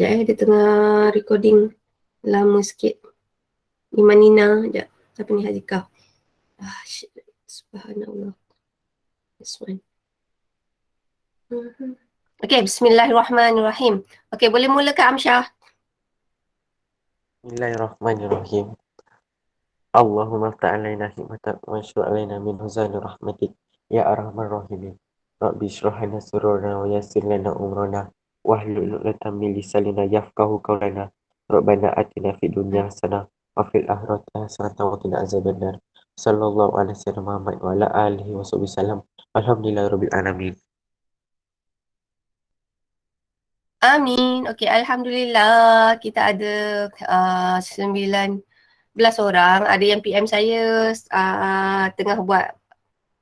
Dia tengah recording lama sikit. Iman Nina, sekejap. Siapa ni Hazika? Shit. Subhanallah. This one. Okay, bismillahirrahmanirrahim. Okay, boleh mula ke Amsyah? Bismillahirrahmanirrahim. Allahumma ta'alaina hikmatak wa syur alaina min huzani rahmatik ya arhamar rahimin. Rabbi syrah lana sururana wa yassir lana umrana wahlul 'uqdatam min lisanina yafqahu qawlana. Rabbana atina fid dunya hasanah wa fil akhirati hasanah wa qina azabannar. Sallallahu alaihi wasallam Muhammad wa ala alihi wa sahbihi wasallam. Alhamdulillahirabbil alamin. Amin. Okay, Alhamdulillah. Kita ada 19 orang. Ada yang PM saya tengah buat.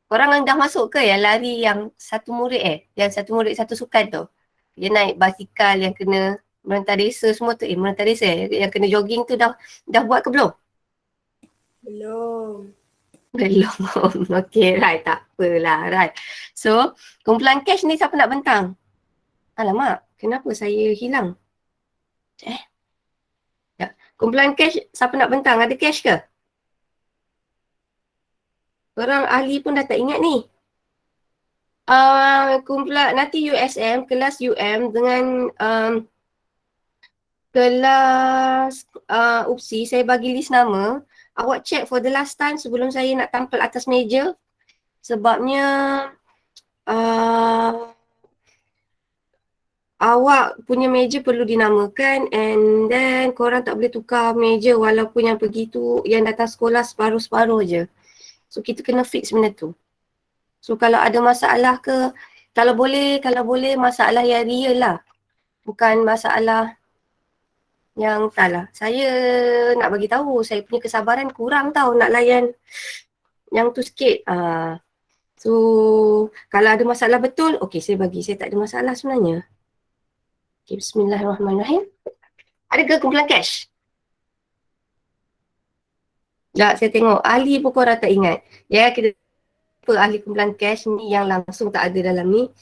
Korang yang dah masuk ke yang lari yang satu murid Yang satu murid satu sukan tu. Dia naik basikal yang kena merentas desa semua tu. Merentas desa yang kena jogging tu dah buat ke belum? Belum. Belum. Okay, right. Tak apalah, right. So, kumpulan cash ni siapa nak bentang? Alamak, kenapa saya hilang? Ya. Kumpulan cash, siapa nak bentang? Ada cash ke? Orang ahli pun dah tak ingat ni. Kumpulan, nanti USM, kelas UM dengan kelas UPSI, saya bagi list nama. Awak check for the last time sebelum saya nak tampal atas meja. Sebabnya awak punya meja perlu dinamakan and then korang tak boleh tukar meja walaupun yang pergi tu yang datang sekolah separuh-separuh je. So kita kena fix benda tu. So kalau ada masalah ke, kalau boleh masalah yang real lah. Bukan masalah yang entahlah. Saya nak bagi tahu saya punya kesabaran kurang tau nak layan yang tu sikit. So kalau ada masalah betul, okay saya bagi. Saya tak ada masalah sebenarnya. Okay, bismillahirrahmanirrahim. Ada ke kumpulan cash? Tak, saya tengok ahli pun korang tak ingat. Ya, kita ahli kumpulan cash ni yang langsung tak ada dalam ni.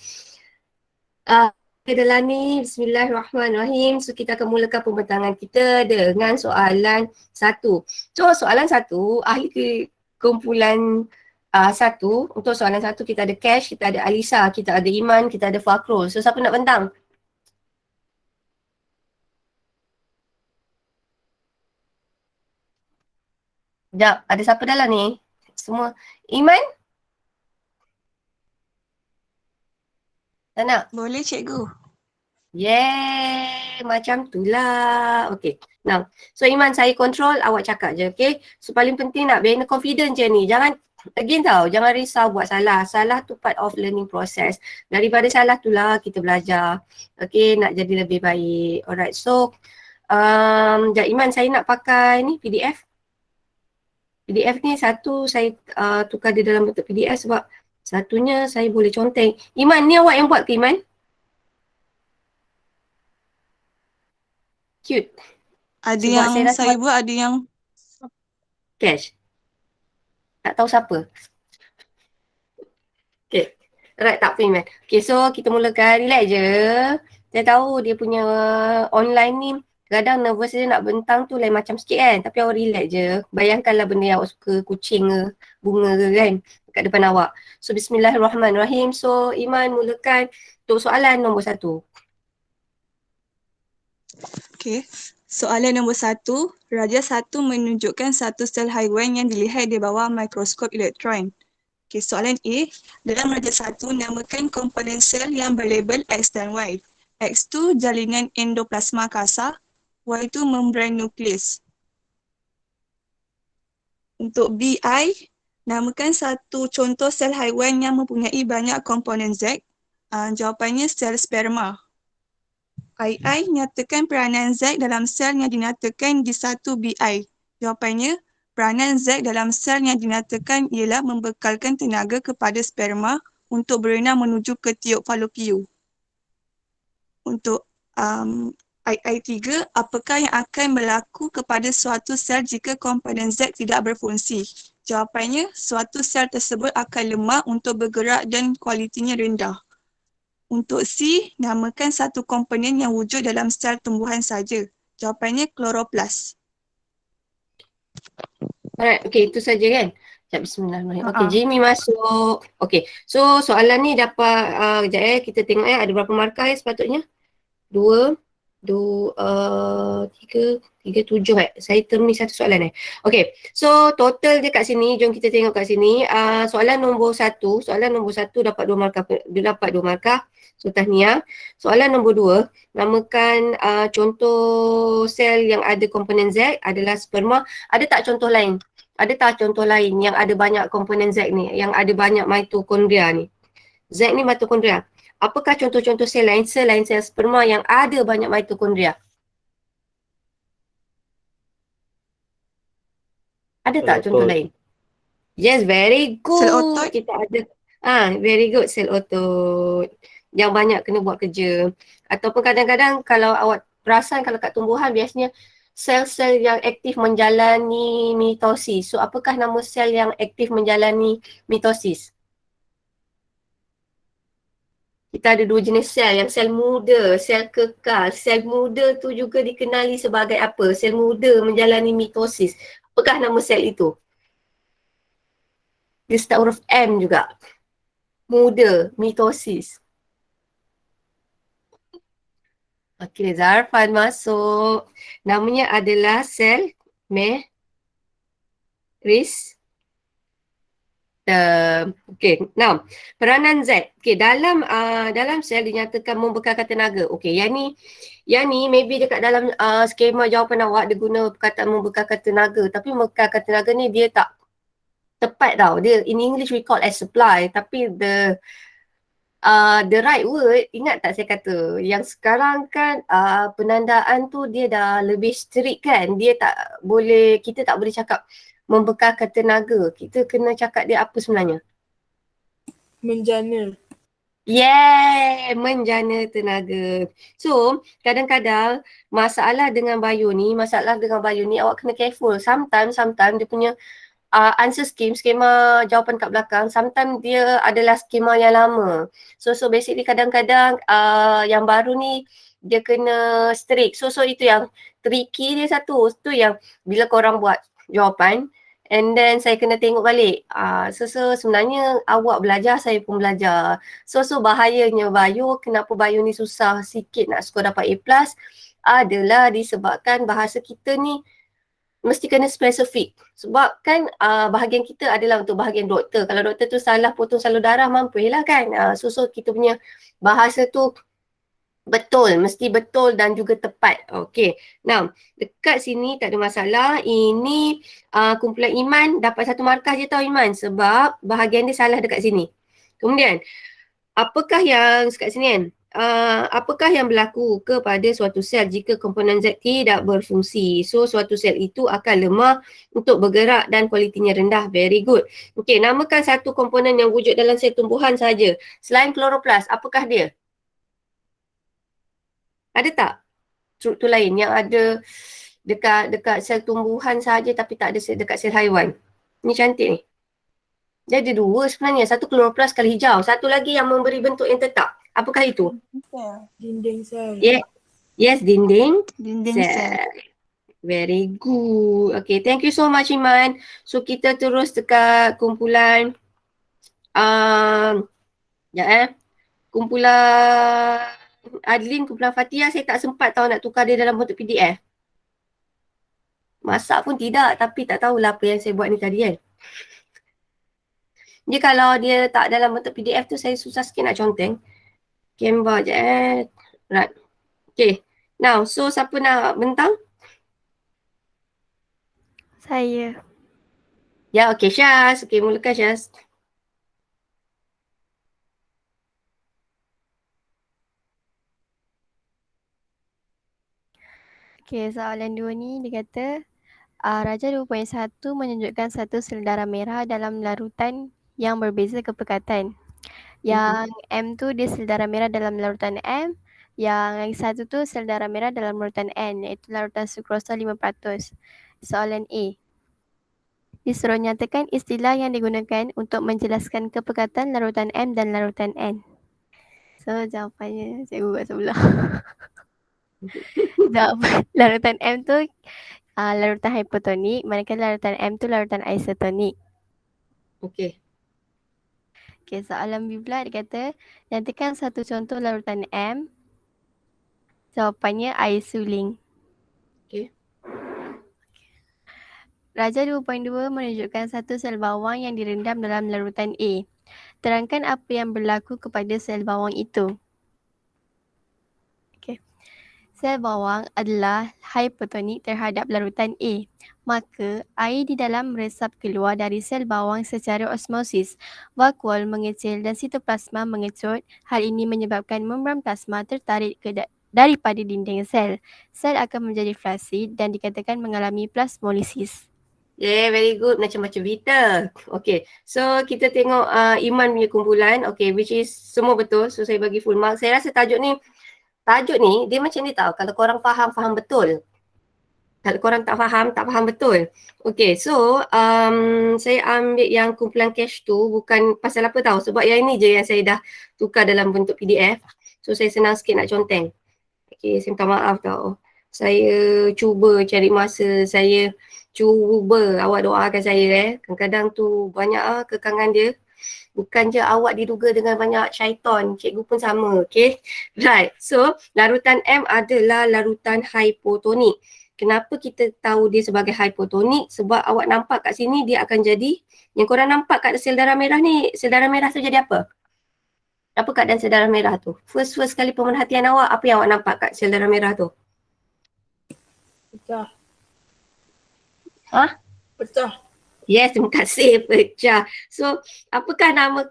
Dalam ni, bismillahirrahmanirrahim. So, kita akan mulakan pembentangan kita dengan soalan 1. So, soalan 1, ahli kumpulan 1. Untuk soalan 1, kita ada cash, kita ada Alisa, kita ada Iman, kita ada Fakrul. So, siapa nak bentang? Sekejap, ada siapa dalam ni? Semua. Iman? Tak nak? Boleh cikgu. Yeah, macam tu lah. Okay, now. So Iman, saya control, awak cakap je, okay? So paling penting nak bina confident je ni. Jangan, again tau, jangan risau buat salah. Salah tu part of learning process. Daripada salah tu lah kita belajar. Okay, nak jadi lebih baik. Alright, so Iman, saya nak pakai ni PDF. PDF ni satu saya tukar dia dalam bentuk PDF sebab satunya saya boleh conteng. Iman, ni awak yang buat ke Iman? Cute. Ada sebab yang saya rasa buat, ada yang cash. Tak tahu siapa. Okay. Alright, tak apa Iman. Okay, so kita mulakan. Relax je. Saya tahu dia punya online ni kadang nervous dia nak bentang tu lain macam sikit kan. Tapi awak relax je. Bayangkanlah benda yang awak suka, kucing ke, bunga ke kan dekat depan awak. So bismillahirrahmanirrahim. So Iman mulakan untuk soalan nombor 1. okay. Soalan nombor 1, Raja 1 menunjukkan satu sel haiwan yang dilihat di bawah mikroskop elektron. Okay, soalan A, dalam Raja 1 namakan komponen sel yang berlabel X dan Y. X tu jaringan endoplasma kasar, Y tu membran nukleus. Untuk BI, namakan satu contoh sel haiwan yang mempunyai banyak komponen Z. Jawapannya sel sperma. II, nyatakan peranan Z dalam sel yang dinyatakan di satu BI. Jawapannya, peranan Z dalam sel yang dinyatakan ialah membekalkan tenaga kepada sperma untuk berenang menuju ke tiuk falopio. Untuk II3, apakah yang akan berlaku kepada suatu sel jika komponen Z tidak berfungsi? Jawapannya, suatu sel tersebut akan lemah untuk bergerak dan kualitinya rendah. Untuk C, namakan satu komponen yang wujud dalam sel tumbuhan saja. Jawapannya kloroplas. Alright, okay, itu saja kan? Sekejap, bismillahirrahmanirrahim. Okay, Ha-ha. Jimmy masuk. Okay, so soalan ni dapat, sekejap kita tengok ada berapa markah sepatutnya? Dua, tiga, tujuh Saya termis satu soalan Okay, so total dia kat sini, jom kita tengok kat sini. Soalan nombor satu dapat dua markah. So tahniah. Soalan nombor dua, namakan contoh sel yang ada komponen Z adalah sperma. Ada tak contoh lain? Ada tak contoh lain yang ada banyak komponen Z ni, yang ada banyak mitokondria ni? Z ni mitokondria. Apakah contoh-contoh sel lain selain sel sperma yang ada banyak mitokondria? Ada tak contoh Otot. lain? Yes, very Sel good. otot. Kita ada very good, sel otot. Yang banyak kena buat kerja. Ataupun kadang-kadang kalau awak perasan kalau kat tumbuhan biasanya sel-sel yang aktif menjalani mitosis. So apakah nama sel yang aktif menjalani mitosis? Kita ada dua jenis sel, yang sel muda, sel kekal. Sel muda tu juga dikenali sebagai apa? Sel muda menjalani mitosis. Apakah nama sel itu? Dia start huruf M juga. Muda, mitosis. Okey, Zarfan masuk. Namanya adalah sel meristem. Okey, now peranan Z. Okey, dalam sel dinyatakan membekalkan tenaga. Okey, yang ni maybe dekat dalam skema jawapan awak dia guna perkataan membekalkan tenaga, tapi membekalkan tenaga ni dia tak tepat tau. Dia in English we call as supply, tapi the right word, ingat tak saya kata yang sekarang kan penandaan tu dia dah lebih strict kan. Kita tak boleh cakap membekalkan tenaga. Kita kena cakap dia apa sebenarnya? Menjana. Yeah, menjana tenaga. So, kadang-kadang masalah dengan bio ni awak kena careful. Sometimes dia punya answer skema jawapan kat belakang, sometimes dia adalah skema yang lama. So basically kadang-kadang yang baru ni dia kena strict. So itu yang tricky dia satu. Tu yang bila korang buat jawapan and then saya kena tengok balik. Sebenarnya awak belajar, saya pun belajar. So bahayanya bio, kenapa bio ni susah sikit nak skor dapat A+ adalah disebabkan bahasa kita ni mesti kena spesifik. Sebab kan bahagian kita adalah untuk bahagian doktor. Kalau doktor tu salah potong salur darah mampulah kan. So kita punya bahasa tu betul, mesti betul dan juga tepat. Okay. Now, dekat sini tak ada masalah. Ini kumpulan Iman dapat satu markah je tau Iman. Sebab bahagian dia salah dekat sini. Kemudian, apakah yang dekat sini kan? Apakah yang berlaku kepada suatu sel jika komponen Z tidak berfungsi? So, suatu sel itu akan lemah untuk bergerak dan kualitinya rendah. Very good. Okey, namakan satu komponen yang wujud dalam sel tumbuhan saja. Selain kloroplas, apakah dia? Ada tak struktur lain yang ada dekat sel tumbuhan saja tapi tak ada dekat sel haiwan? Ni cantik ni. Dia ada dua sebenarnya. Satu kloroplas kali hijau. Satu lagi yang memberi bentuk yang tetap. Apakah itu? Dinding sel. Yes, dinding Dinding sel. sel. Very good. Okay, thank you so much Iman. So kita terus dekat kumpulan kumpulan Adlin, kumpulan Fatia. Saya tak sempat tahu nak tukar dia dalam bentuk PDF. Masak pun tidak, tapi tak tahulah apa yang saya buat ni tadi kan. Dia kalau dia tak dalam bentuk PDF tu saya susah sikit nak conteng. Canva je Right. Okay. Now, so siapa nak bentang? Saya. Ya, okay Syaz. Okay, mulakan Syaz. Okey, soalan 2 ni dia kata Raja 2.1 menunjukkan satu sel darah merah dalam larutan yang berbeza kepekatan. Yang M tu dia sel darah merah dalam larutan M. Yang satu tu sel darah merah dalam larutan N, iaitu larutan sukrosa 5%. Soalan A. Disuruh nyatakan istilah yang digunakan untuk menjelaskan kepekatan larutan M dan larutan N. So jawapannya cikgu buat sebelah. Jawapan larutan M tu larutan hypotonik, manakala larutan M tu larutan isotonik. Okey. Okay, soalan B pula dia kata, nyatakan satu contoh larutan M. Jawapannya air suling. Okey. Raja 2.2 menunjukkan satu sel bawang yang direndam dalam larutan A. Terangkan apa yang berlaku kepada sel bawang itu. Okay. Sel bawang adalah hypotonik terhadap larutan A. Maka, air di dalam meresap keluar dari sel bawang secara osmosis. Vakuol mengecil dan sitoplasma mengecut. Hal ini menyebabkan membran plasma tertarik daripada dinding sel. Sel akan menjadi flasid dan dikatakan mengalami plasmolisis. Yeah, very good. Macam-macam Vita. Okay. So, kita tengok Iman punya kumpulan. Okay, which is semua betul. So, saya bagi full mark. Saya rasa tajuk ni, dia macam ni tau. Kalau korang faham, faham betul. Kalau korang tak faham betul. Okay, so saya ambil yang kumpulan cash tu bukan pasal apa tahu. Sebab yang ini je yang saya dah tukar dalam bentuk PDF. So, saya senang sikit nak conteng. Okay, saya minta maaf tau. Saya cuba cari masa, saya cuba awak doakan saya Kadang-kadang tu banyak kekangan dia. Bukan je awak diduga dengan banyak syaitan, cikgu pun sama, okay? Right, so larutan M adalah larutan hypotonik. Kenapa kita tahu dia sebagai hypotonik? Sebab awak nampak kat sini dia akan jadi, yang korang nampak kat sel darah merah ni, sel darah merah tu jadi apa? Apa keadaan sel darah merah tu? First kali pemerhatian awak, apa yang awak nampak kat sel darah merah tu? Pecah. Ha? Pecah. Yes, terima kasih, pecah. So, apakah nama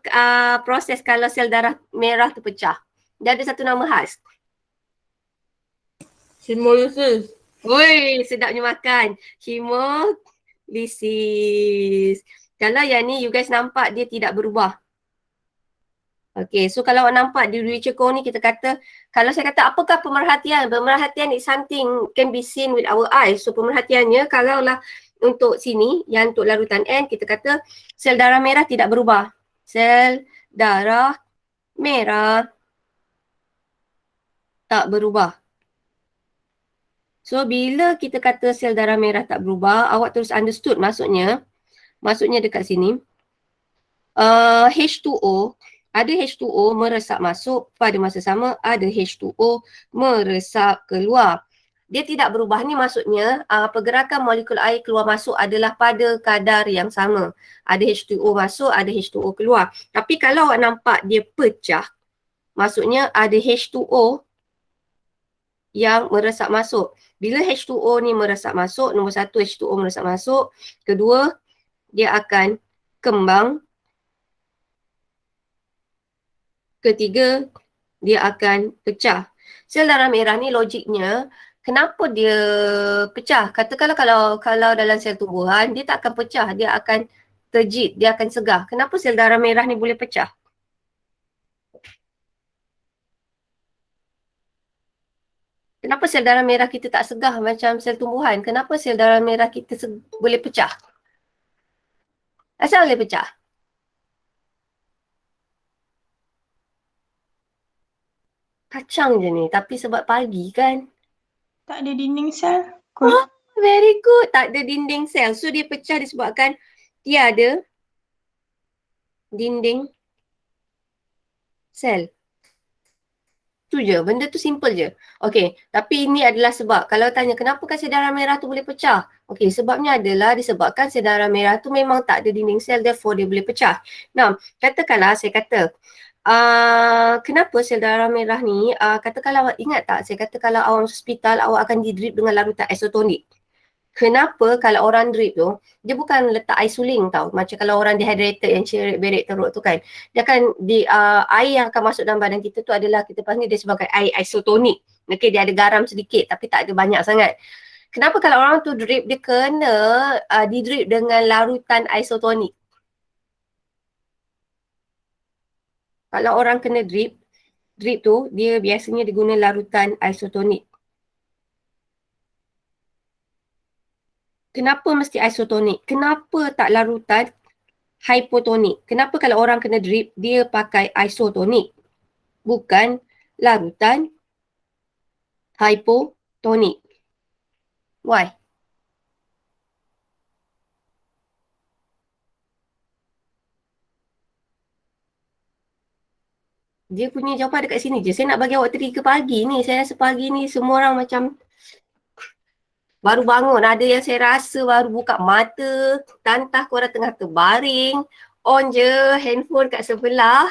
proses kalau sel darah merah tu pecah? Dia ada satu nama khas. Hemolysis. Woi, sedapnya makan. Hemolysis. Kalau yang ni you guys nampak dia tidak berubah. Okay, so kalau awak nampak di literature core ni kita kata, kalau saya kata apakah pemerhatian? Pemerhatian is something can be seen with our eyes. So pemerhatiannya kalaulah untuk sini, yang untuk larutan N, kita kata sel darah merah tidak berubah. Sel darah merah tak berubah. So bila kita kata sel darah merah tak berubah, awak terus understood maksudnya dekat sini. H2O, ada H2O meresap masuk, pada masa sama ada H2O meresap keluar. Dia tidak berubah ni maksudnya pergerakan molekul air keluar masuk adalah pada kadar yang sama. Ada H2O masuk, ada H2O keluar. Tapi kalau awak nampak dia pecah, maksudnya ada H2O yang meresap masuk. Bila H2O ni meresap masuk, nombor satu H2O meresap masuk, kedua dia akan kembang, ketiga dia akan pecah. Sel darah merah ni logiknya kenapa dia pecah? Katakanlah kalau dalam sel tumbuhan dia tak akan pecah, dia akan terjit, dia akan segah. Kenapa sel darah merah ni boleh pecah? Kenapa sel darah merah kita tak segah macam sel tumbuhan? Kenapa sel darah merah kita boleh pecah? Asal boleh pecah? Kacang je ni, tapi sebab pagi kan. Tak ada dinding sel. Oh, very good. Tak ada dinding sel. So dia pecah disebabkan tiada dinding sel. Tu je, benda tu simple je. Okey, tapi ini adalah sebab. Kalau tanya kenapa sel darah merah tu boleh pecah? Okey, sebabnya adalah disebabkan sel darah merah tu memang tak ada dinding sel, therefore dia boleh pecah. Nah, katakanlah saya kata, kenapa sel darah merah ni, katakanlah awak ingat tak, saya kata kalau awak masuk hospital, awak akan di-drip dengan larutan isotonik. Kenapa kalau orang drip tu, dia bukan letak air suling tau. Macam kalau orang dehydrated yang berik teruk tu kan. Dia akan, air yang akan masuk dalam badan kita tu adalah, kita panggil dia sebagai air isotonik. Okay, dia ada garam sedikit tapi tak ada banyak sangat. Kenapa kalau orang tu drip, dia kena di-drip dengan larutan isotonik. Kalau orang kena drip tu, dia biasanya diguna larutan isotonik. Kenapa mesti isotonik? Kenapa tak larutan hypotonik? Kenapa kalau orang kena drip, dia pakai isotonik? bukan larutan hypotonik. Why? Dia punya jawapan dekat sini je. Saya nak bagi awak 3 pagi ni. Saya rasa pagi ni semua orang macam baru bangun. Ada yang saya rasa baru buka mata. Tantah korang tengah terbaring. On je handphone kat sebelah.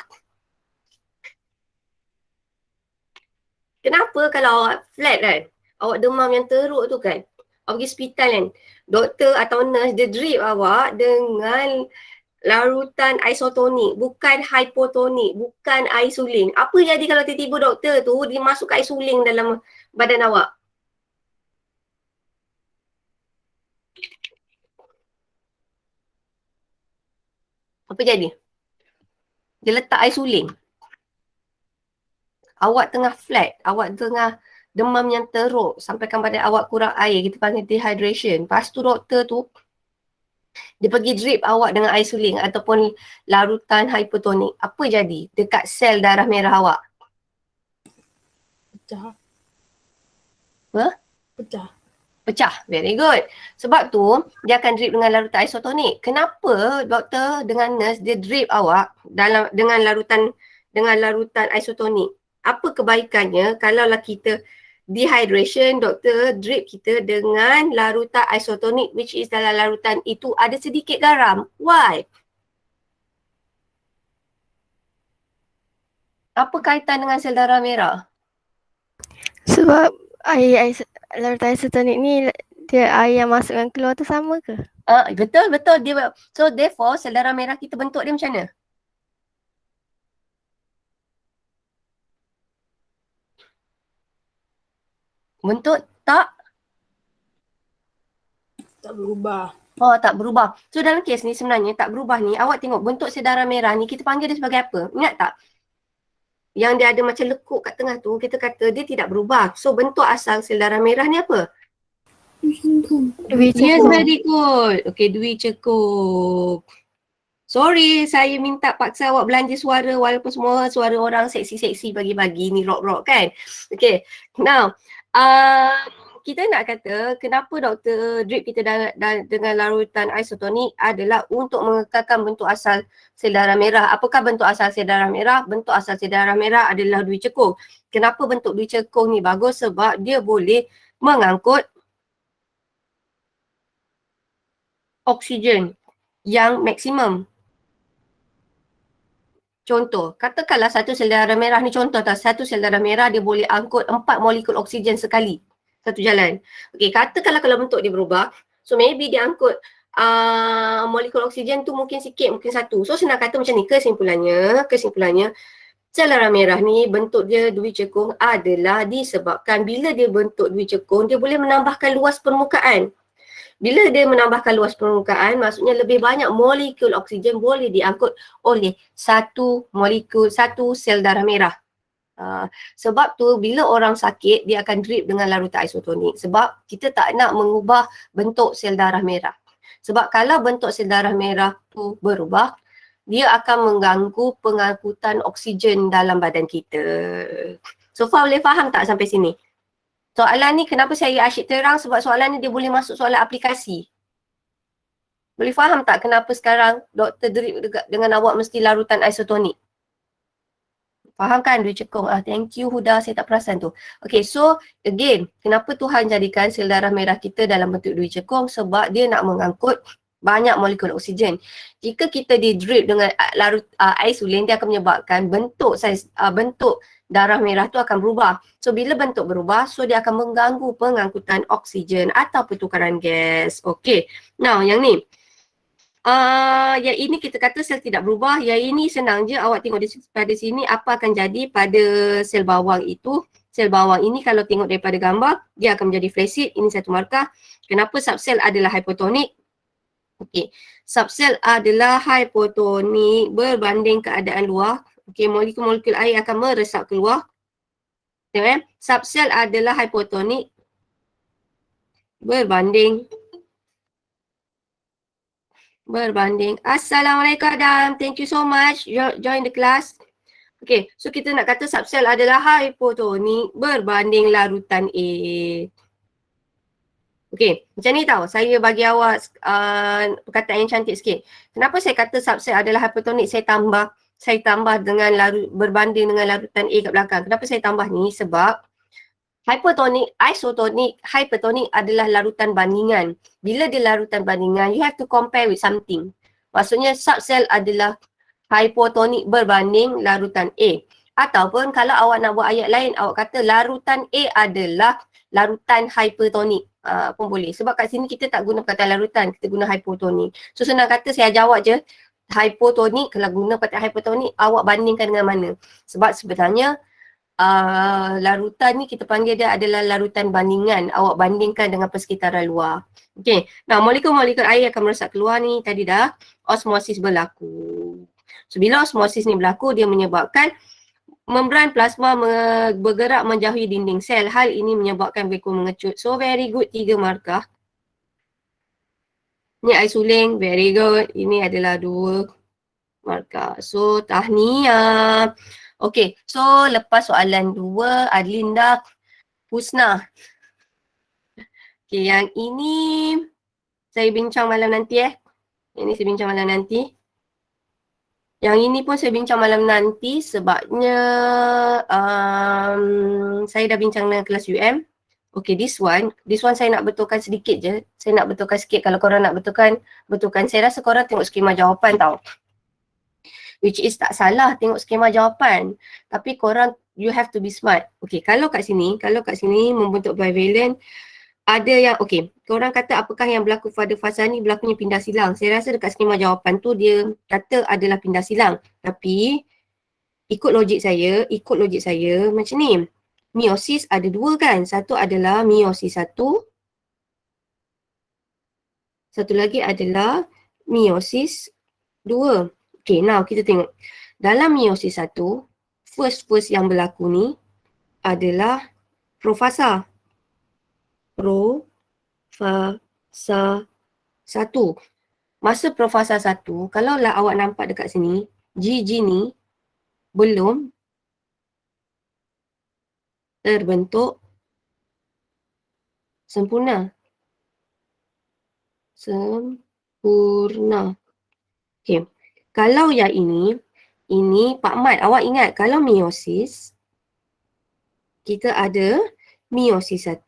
Kenapa kalau awak flat kan? Awak demam yang teruk tu kan? Awak pergi hospital kan? Doktor atau nurse dia drip awak dengan larutan isotonik, bukan hypotonik, bukan air suling. Apa jadi kalau tiba-tiba doktor tu dia masuk air suling dalam badan awak? Apa jadi? Dia letak air suling. Awak tengah flat, awak tengah demam yang teruk, sampaikan badan awak kurang air, kita panggil dehydration. Lepas tu doktor tu, dia pergi drip awak dengan air suling ataupun larutan hypotonik. Apa jadi dekat sel darah merah awak? Pecah. Apa? Pecah. Pecah. Very good. Sebab tu, dia akan drip dengan larutan isotonik. Kenapa doktor dengan nurse dia drip awak dengan larutan isotonik? Apa kebaikannya kalaulah kita dehydration, doktor drip kita dengan larutan isotonik, which is dalam larutan itu ada sedikit garam. Why? Apa kaitan dengan sel darah merah? Sebab larutan isotonik ni dia air yang masuk dan keluar tu sama ke? Betul. Dia, so therefore sel darah merah kita bentuk dia macam mana? Bentuk tak berubah. tak berubah. So dalam kes ni sebenarnya tak berubah ni, awak tengok bentuk sel darah merah ni kita panggil dia sebagai apa? Ingat tak? Yang dia ada macam lekuk kat tengah tu, kita kata dia tidak berubah. So bentuk asal sel darah merah ni apa? Dui Yes, cekung. very good. Okay, dui cekung. Sorry, saya minta paksa awak belanja suara walaupun semua suara orang seksi-seksi pagi-pagi ni rock-rock kan. Okay, now kita nak kata kenapa doktor drip kita dengan larutan isotonik adalah untuk mengekalkan bentuk asal sel darah merah. Apakah bentuk asal sel darah merah? Bentuk asal sel darah merah adalah dui cekung. Kenapa bentuk dui cekung ni bagus? Sebab dia boleh mengangkut oksigen yang maksimum. Contoh, katakanlah satu sel darah merah ni contoh tak, satu sel darah merah dia boleh angkut 4 molekul oksigen sekali. Satu jalan. Okey, katakanlah kalau bentuk dia berubah, so maybe dia angkut molekul oksigen tu mungkin sikit, mungkin satu. So senang kata macam ni, kesimpulannya, sel darah merah ni bentuk dia dui cekung adalah disebabkan bila dia bentuk dui cekung, dia boleh menambahkan luas permukaan. Bila dia menambahkan luas permukaan, maksudnya lebih banyak molekul oksigen boleh diangkut oleh satu sel darah merah. Sebab tu bila orang sakit, dia akan drip dengan larutan isotonik. Sebab kita tak nak mengubah bentuk sel darah merah. Sebab kalau bentuk sel darah merah tu berubah, dia akan mengganggu pengangkutan oksigen dalam badan kita. So far boleh faham tak sampai sini? Soalan ni kenapa saya asyik terang, sebab soalan ni dia boleh masuk soalan aplikasi. Boleh faham tak kenapa sekarang doktor drip dengan awak mesti larutan isotonik? Faham kan dui cekung? Thank you Huda, saya tak perasan tu. Okay, so again, kenapa Tuhan jadikan sel darah merah kita dalam bentuk dui cekung? Sebab dia nak mengangkut banyak molekul oksigen. Jika kita di drip dengan air suling, dia akan menyebabkan bentuk darah merah tu akan berubah. So bila bentuk berubah, so dia akan mengganggu pengangkutan oksigen atau pertukaran gas. Okay, now yang ni. Yang ini kita kata sel tidak berubah. Yang ini senang je, awak tengok pada sini apa akan jadi pada sel bawang itu. Sel bawang ini kalau tengok daripada gambar, dia akan menjadi flaccid. Ini satu markah. Kenapa subsel adalah hypotonik? Okey, subsel adalah hypotonik berbanding keadaan luar. Okey, molekul-molekul air akan meresap keluar. Tengok subsel adalah hypotonik berbanding. Assalamualaikum Adam, thank you so much join the class. Okay, so kita nak kata subsel adalah hypotonik berbanding larutan A. Okay, macam ni tau. Saya bagi awak perkataan yang cantik sikit. Kenapa saya kata subsel adalah hypotonik? Saya tambah dengan berbanding dengan larutan A kat belakang. Kenapa saya tambah ni? Sebab hypotonik, isotonik, hypertonik adalah larutan bandingan. Bila dia larutan bandingan, you have to compare with something. Maksudnya subsel adalah hypotonik berbanding larutan A. Ataupun kalau awak nak buat ayat lain, awak kata larutan A adalah larutan hypertonik. Pun boleh. Sebab kat sini kita tak guna perkataan larutan, kita guna hypotonik. So senang kata saya ajar awak je, hypotonik, kalau guna perkataan hypotonik, awak bandingkan dengan mana. Sebab sebenarnya larutan ni kita panggil dia adalah larutan bandingan. Awak bandingkan dengan persekitaran luar. Okay. Nah, molekul-molekul air akan meresap keluar ni. Tadi dah osmosis berlaku. So, bila osmosis ni berlaku, dia menyebabkan membran plasma bergerak menjauhi dinding sel. Hal ini menyebabkan vakuum mengecut. So, very good 3 markah. Ni air suling, very good. Ini adalah 2 markah. So, tahniah. Okay, so lepas soalan 2, Adlinda, Husna. Okay, yang ini saya bincang malam nanti Ini saya bincang malam nanti. Yang ini pun saya bincang malam nanti sebabnya saya dah bincang dengan kelas UM. Okay, this one saya nak betulkan sedikit je. Saya nak betulkan sikit. Kalau korang nak betulkan. Saya rasa korang tengok skema jawapan tau. Which is tak salah tengok skema jawapan. Tapi korang, you have to be smart. Okay, kalau kat sini membentuk bivalent, ada yang, okay, korang kata apakah yang berlaku pada fasa ni berlakunya pindah silang. Saya rasa dekat skema jawapan tu dia kata adalah pindah silang. Tapi, ikut logik saya macam ni. Meiosis ada 2 kan. Satu adalah meiosis 1. Satu lagi adalah meiosis 2. Okay, now kita tengok. Dalam meiosis 1, first yang berlaku ni adalah profasa. Profasa 1. Masa profasa 1, kalau lah awak nampak dekat sini, GG ni belum terbentuk sempurna. Okay. Kalau yang ini Pak Mat, awak ingat kalau meiosis, kita ada meiosis 1,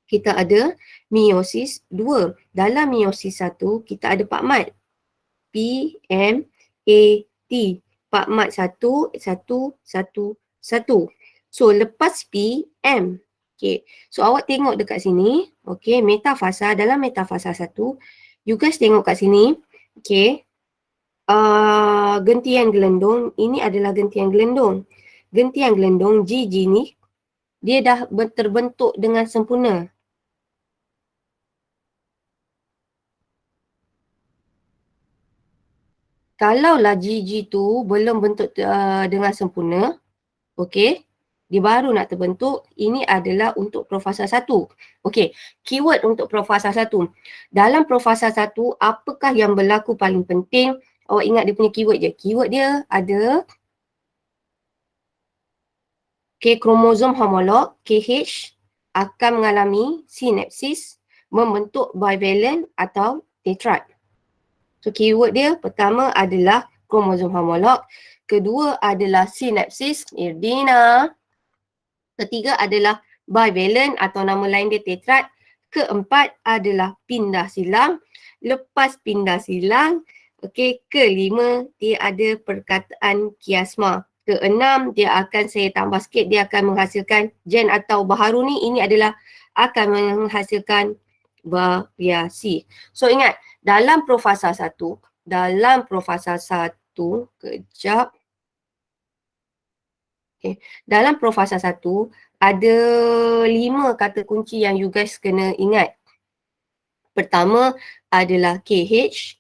kita ada meiosis 2. Dalam meiosis 1, kita ada Pak Mat. P-M-A-T. Pak Mat 1, 1, 1, 1. So, lepas P, M. Okay. So, awak tengok dekat sini. Okay, metafasa. Dalam metafasa 1, you guys tengok kat sini. Okay. Gentian gelendong. Ini adalah gentian gelendong. Gentian gelendong GG ni, dia dah terbentuk dengan sempurna. Kalaulah GG tu belum bentuk dengan sempurna, okey, dia baru nak terbentuk, ini adalah untuk profasa 1. Okey, keyword untuk profasa 1. Dalam profasa 1, apakah yang berlaku paling penting? Awak ingat dia punya keyword je. Keyword dia ada kromosom homolog, KH, akan mengalami sinapsis, membentuk bivalent atau tetrad. So keyword dia pertama adalah kromosom homolog, kedua adalah sinapsis, Irdina, ketiga adalah bivalent atau nama lain dia tetrad, keempat adalah pindah silang, lepas pindah silang, okey, kelima dia ada perkataan kiasma. Keenam dia akan, saya tambah sikit, dia akan menghasilkan gen atau baharu ni, ini adalah akan menghasilkan variasi. So ingat, dalam profasa 1, kejap. Okay. Dalam profasa 1, ada 5 kata kunci yang you guys kena ingat. Pertama adalah KH,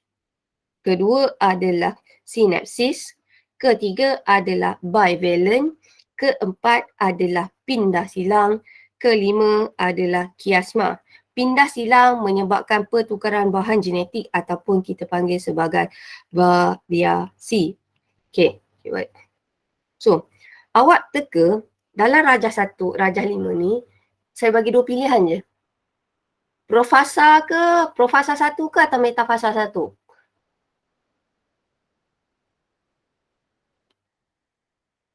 kedua adalah sinapsis, ketiga adalah bivalent, keempat adalah pindah silang, kelima adalah kiasma. Pindah silang menyebabkan pertukaran bahan genetik ataupun kita panggil sebagai variasi. Okay, baik. So, awak teka dalam Rajah 1, Rajah 5 ni, saya bagi 2 pilihan je. Profasa ke, Profasa 1 ke atau Metafasa 1?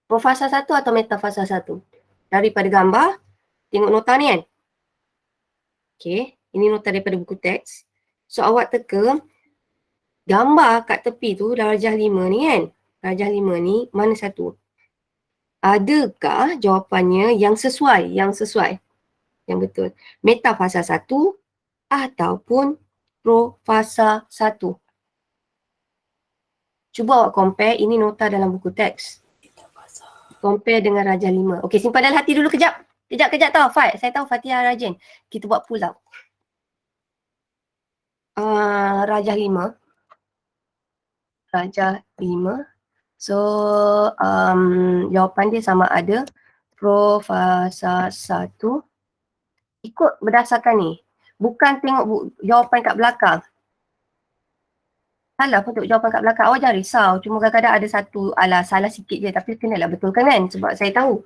Profasa 1 atau Metafasa 1? Daripada gambar, tengok nota ni kan? Okay, ini nota daripada buku teks. So, awak teka gambar kat tepi tu Rajah 5 ni kan? Rajah 5 ni mana satu? Adakah jawapannya yang sesuai? Yang betul. Metafasa 1 ataupun Profasa 1. Cuba awak compare, ini nota dalam buku teks. Compare dengan Rajah 5. Okey, simpan dalam hati dulu kejap. Kejap tau, Fat. Saya tahu Fatihah rajin. Kita buat pull out. Rajah 5. Rajah 5. So, jawapan dia sama ada Profasa 1. Ikut berdasarkan ni. Bukan tengok jawapan kat belakang. Salah pun tengok jawapan kat belakang. Awak jangan risau. Cuma kadang-kadang ada satu salah sikit je. Tapi kenalah betulkan kan. Sebab saya tahu.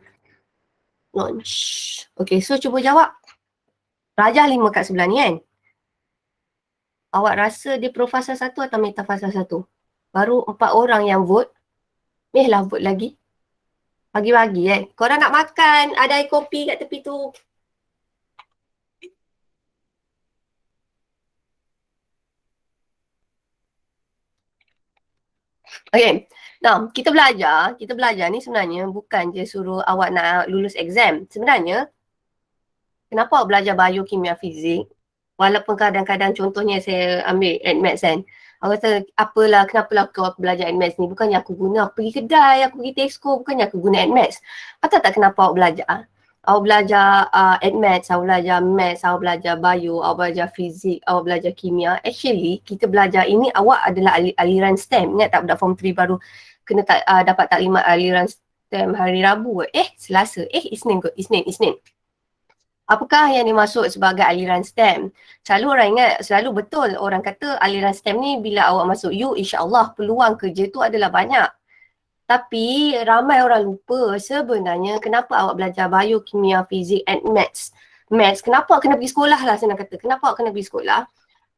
Launch. Okay, so cuba jawab. Rajah 5 kat sebelah ni kan. Awak rasa dia Profasa 1 atau Metafasa 1? Baru 4 orang yang vote. Lah vote lagi. Pagi-pagi Korang nak makan. Ada air kopi kat tepi tu. Okay. Now, kita belajar ni sebenarnya bukan je suruh awak nak lulus exam. Sebenarnya, kenapa awak belajar biokimia fizik? Walaupun kadang-kadang contohnya saya ambil AdMaths kan. Awak kata, apalah, kenapalah aku belajar AdMaths ni? Bukannya aku guna, aku pergi kedai, aku pergi Tesco, bukannya aku guna AdMaths. Atau tak kenapa awak belajar? Awak belajar AdMaths, awak belajar Maths, awak belajar Bio, awak belajar Fizik, awak belajar Kimia. Actually, kita belajar ini awak adalah aliran STEM. Ingat tak budak form 3 baru kena dapat taklimat aliran STEM hari Rabu Selasa, Isnin. Apakah yang dimaksud sebagai aliran STEM? Selalu orang ingat, selalu betul orang kata aliran STEM ni bila awak masuk U, insya-Allah peluang kerja tu adalah banyak. Tapi ramai orang lupa sebenarnya kenapa awak belajar biokimia, fizik and maths. Kenapa kena pergi sekolah lah senang kata. Kenapa awak kena pergi sekolah?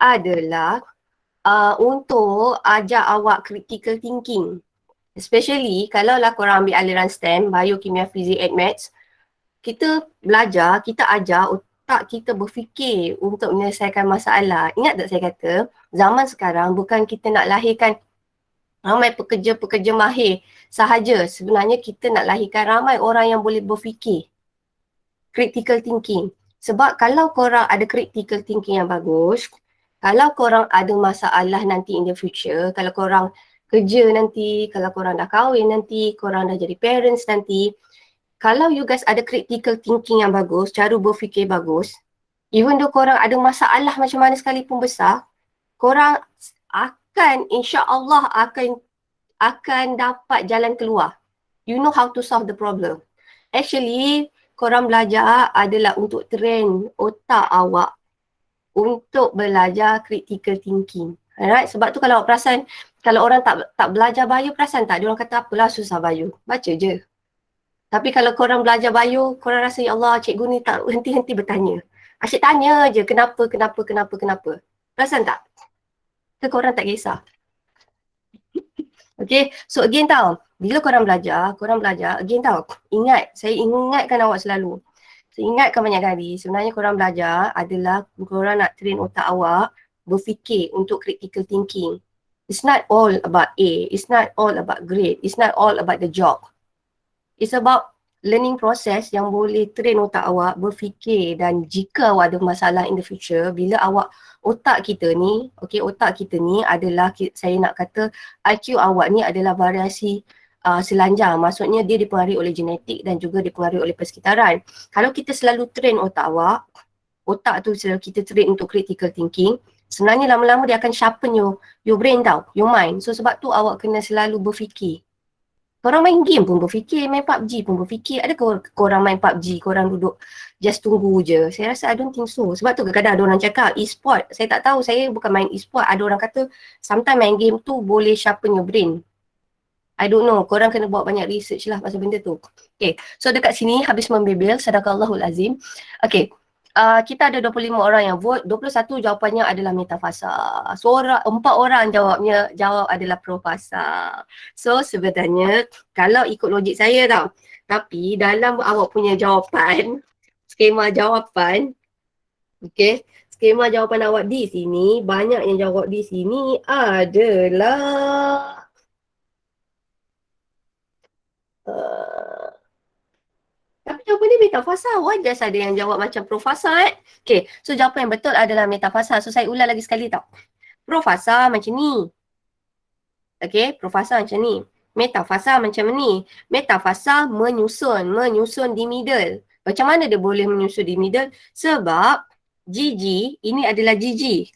Adalah untuk ajar awak critical thinking. Especially kalau lah korang ambil aliran STEM, biokimia, fizik and maths. Kita belajar, kita ajar otak kita berfikir untuk menyelesaikan masalah. Ingat tak saya kata, zaman sekarang bukan kita nak lahirkan ramai pekerja-pekerja mahir sahaja. Sebenarnya kita nak lahirkan ramai orang yang boleh berfikir. Critical thinking. Sebab kalau korang ada critical thinking yang bagus, kalau korang ada masalah nanti in the future, kalau korang kerja nanti, kalau korang dah kahwin nanti, korang dah jadi parents nanti, kalau you guys ada critical thinking yang bagus, cara berfikir bagus, even though korang ada masalah macam mana sekalipun besar, korang akan insya-Allah akan dapat jalan keluar. You know how to solve the problem. Actually, korang belajar adalah untuk train otak awak untuk belajar critical thinking. Alright, sebab tu kalau awak perasan, kalau orang tak belajar bio, perasan tak? Dia orang kata apalah susah bio. Baca je. Tapi kalau korang belajar bio, korang rasa ya Allah, cikgu ni tak henti-henti bertanya. Asyik tanya je kenapa. Perasan tak? Ke korang tak kisah? Okay, so again tau, bila korang belajar, again tau, saya ingatkan awak selalu. Saya ingatkan banyak kali, sebenarnya korang belajar adalah korang nak train otak awak berfikir untuk critical thinking. It's not all about A, it's not all about grade, it's not all about the job. It's about learning process yang boleh train otak awak berfikir, dan jika awak ada masalah in the future, bila otak kita ni adalah, saya nak kata IQ awak ni adalah variasi selanjar. Maksudnya dia dipengaruhi oleh genetik dan juga dipengaruhi oleh persekitaran. Kalau kita selalu train otak tu selalu kita train untuk critical thinking, sebenarnya lama-lama dia akan sharpen your brain tau, your mind. So sebab tu awak kena selalu berfikir. Korang main game pun berfikir, main PUBG pun berfikir. Adakah korang main PUBG, korang duduk just tunggu je? Saya rasa I don't think so. Sebab tu kadang-kadang ada orang cakap e-sport. Saya tak tahu, saya bukan main e-sport. Ada orang kata sometimes main game tu boleh sharpen your brain. I don't know, korang kena buat banyak research lah pasal benda tu. Okay, so dekat sini habis membebel, sadaqallahul azim. Okay, kita ada 25 orang yang vote, 21 jawapannya adalah metafasa. So 4 orang jawab adalah profasa. So sebenarnya kalau ikut logik saya tau, tapi dalam awak punya jawapan, skema jawapan, okay, skema jawapan awak di sini, banyak yang jawab di sini adalah tapi jawapan dia metafasa. Wajar ada yang jawab macam profasa Okay, so jawapan yang betul adalah metafasa. So saya ulang lagi sekali tau. Profasa macam ni. Okay, profasa macam ni. Metafasa macam ni. Metafasa menyusun di middle. Macam mana dia boleh menyusun di middle? Sebab GG ini adalah GG.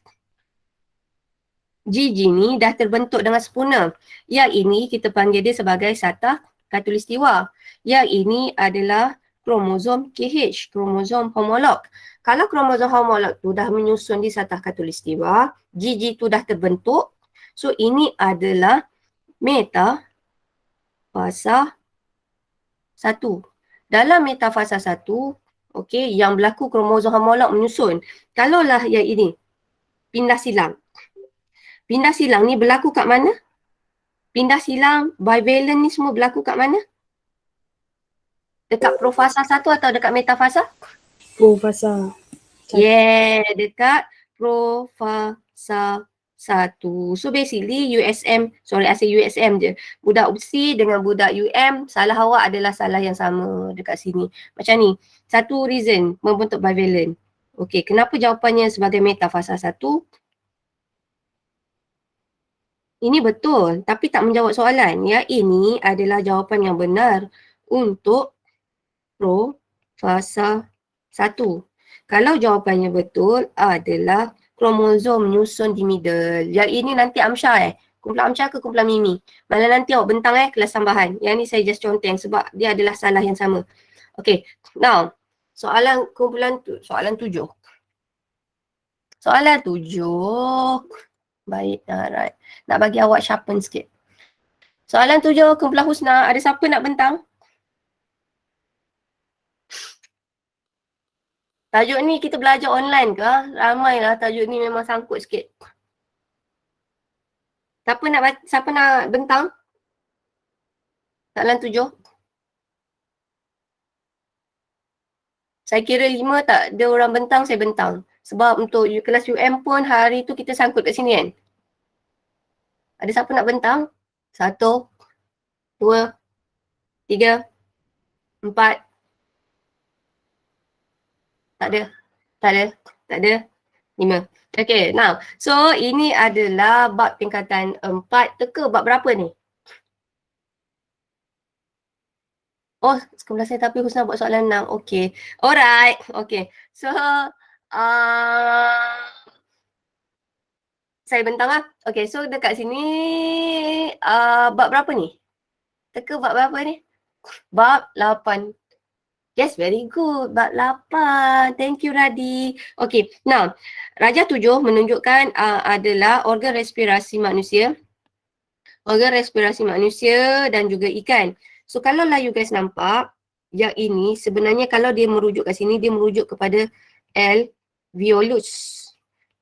GG ni dah terbentuk dengan sempurna. Yang ini kita panggil dia sebagai satah khatulistiwa. Yang ini adalah kromosom KH, kromosom homolog. Kalau kromosom homolog tu dah menyusun di satah khatulistiwa, GG tu dah terbentuk. So ini adalah metafasa 1. Dalam metafasa 1, okey, yang berlaku kromosom homolog menyusun. Kalaulah yang ini pindah silang. Pindah silang ni berlaku kat mana? Pindah silang bivalent ni semua berlaku kat mana? Dekat profasa 1 atau dekat metafasa? Profasa. Yeah, dekat profasa 1. So basically USM, I say USM je. Budak UC dengan budak UM, salah awak adalah salah yang sama dekat sini. Macam ni, satu reason membentuk bivalent. Okay, kenapa jawapannya sebagai metafasa 1? Ini betul, tapi tak menjawab soalan. Yang ini adalah jawapan yang benar untuk profasa 1. Kalau jawapannya betul adalah kromosom menyusun di middle. Yang ini nanti Amsyar kumpulan Amsyar ke kumpulan Mimi? Malah nanti awak bentang kelas tambahan. Yang ni saya just conteng sebab dia adalah salah yang sama. Okay, now soalan kumpulan soalan 7. Soalan 7. Baik, alright. Nak bagi awak sharpen sikit. Soalan 7, kumpulan Husna. Ada siapa nak bentang? Tajuk ni kita belajar online ke? Ramai lah tajuk ni memang sangkut sikit. Siapa nak bentang? Soalan 7. Saya kira 5 tak ada orang bentang, saya bentang. Sebab untuk kelas UM pun hari tu kita sangkut kat sini kan. Ada siapa nak bentang? 1, 2, 3, 4. Tak ada. 5. Okay, now. So, ini adalah bab tingkatan 4. Teka bab berapa ni? Oh, sekolah saya tapi Husna buat soalan 6. Okay. Alright. Okay. So, saya bentang lah. Okay, so dekat sini bab berapa ni? Teka bab berapa ni? Bab 8. Yes, very good. Bab 8. Thank you, Radi. Okay, now Rajah 7 menunjukkan adalah organ respirasi manusia. Organ respirasi manusia dan juga ikan. So, kalau lah you guys nampak, yang ini sebenarnya kalau dia merujuk kat sini, dia merujuk kepada alveolus.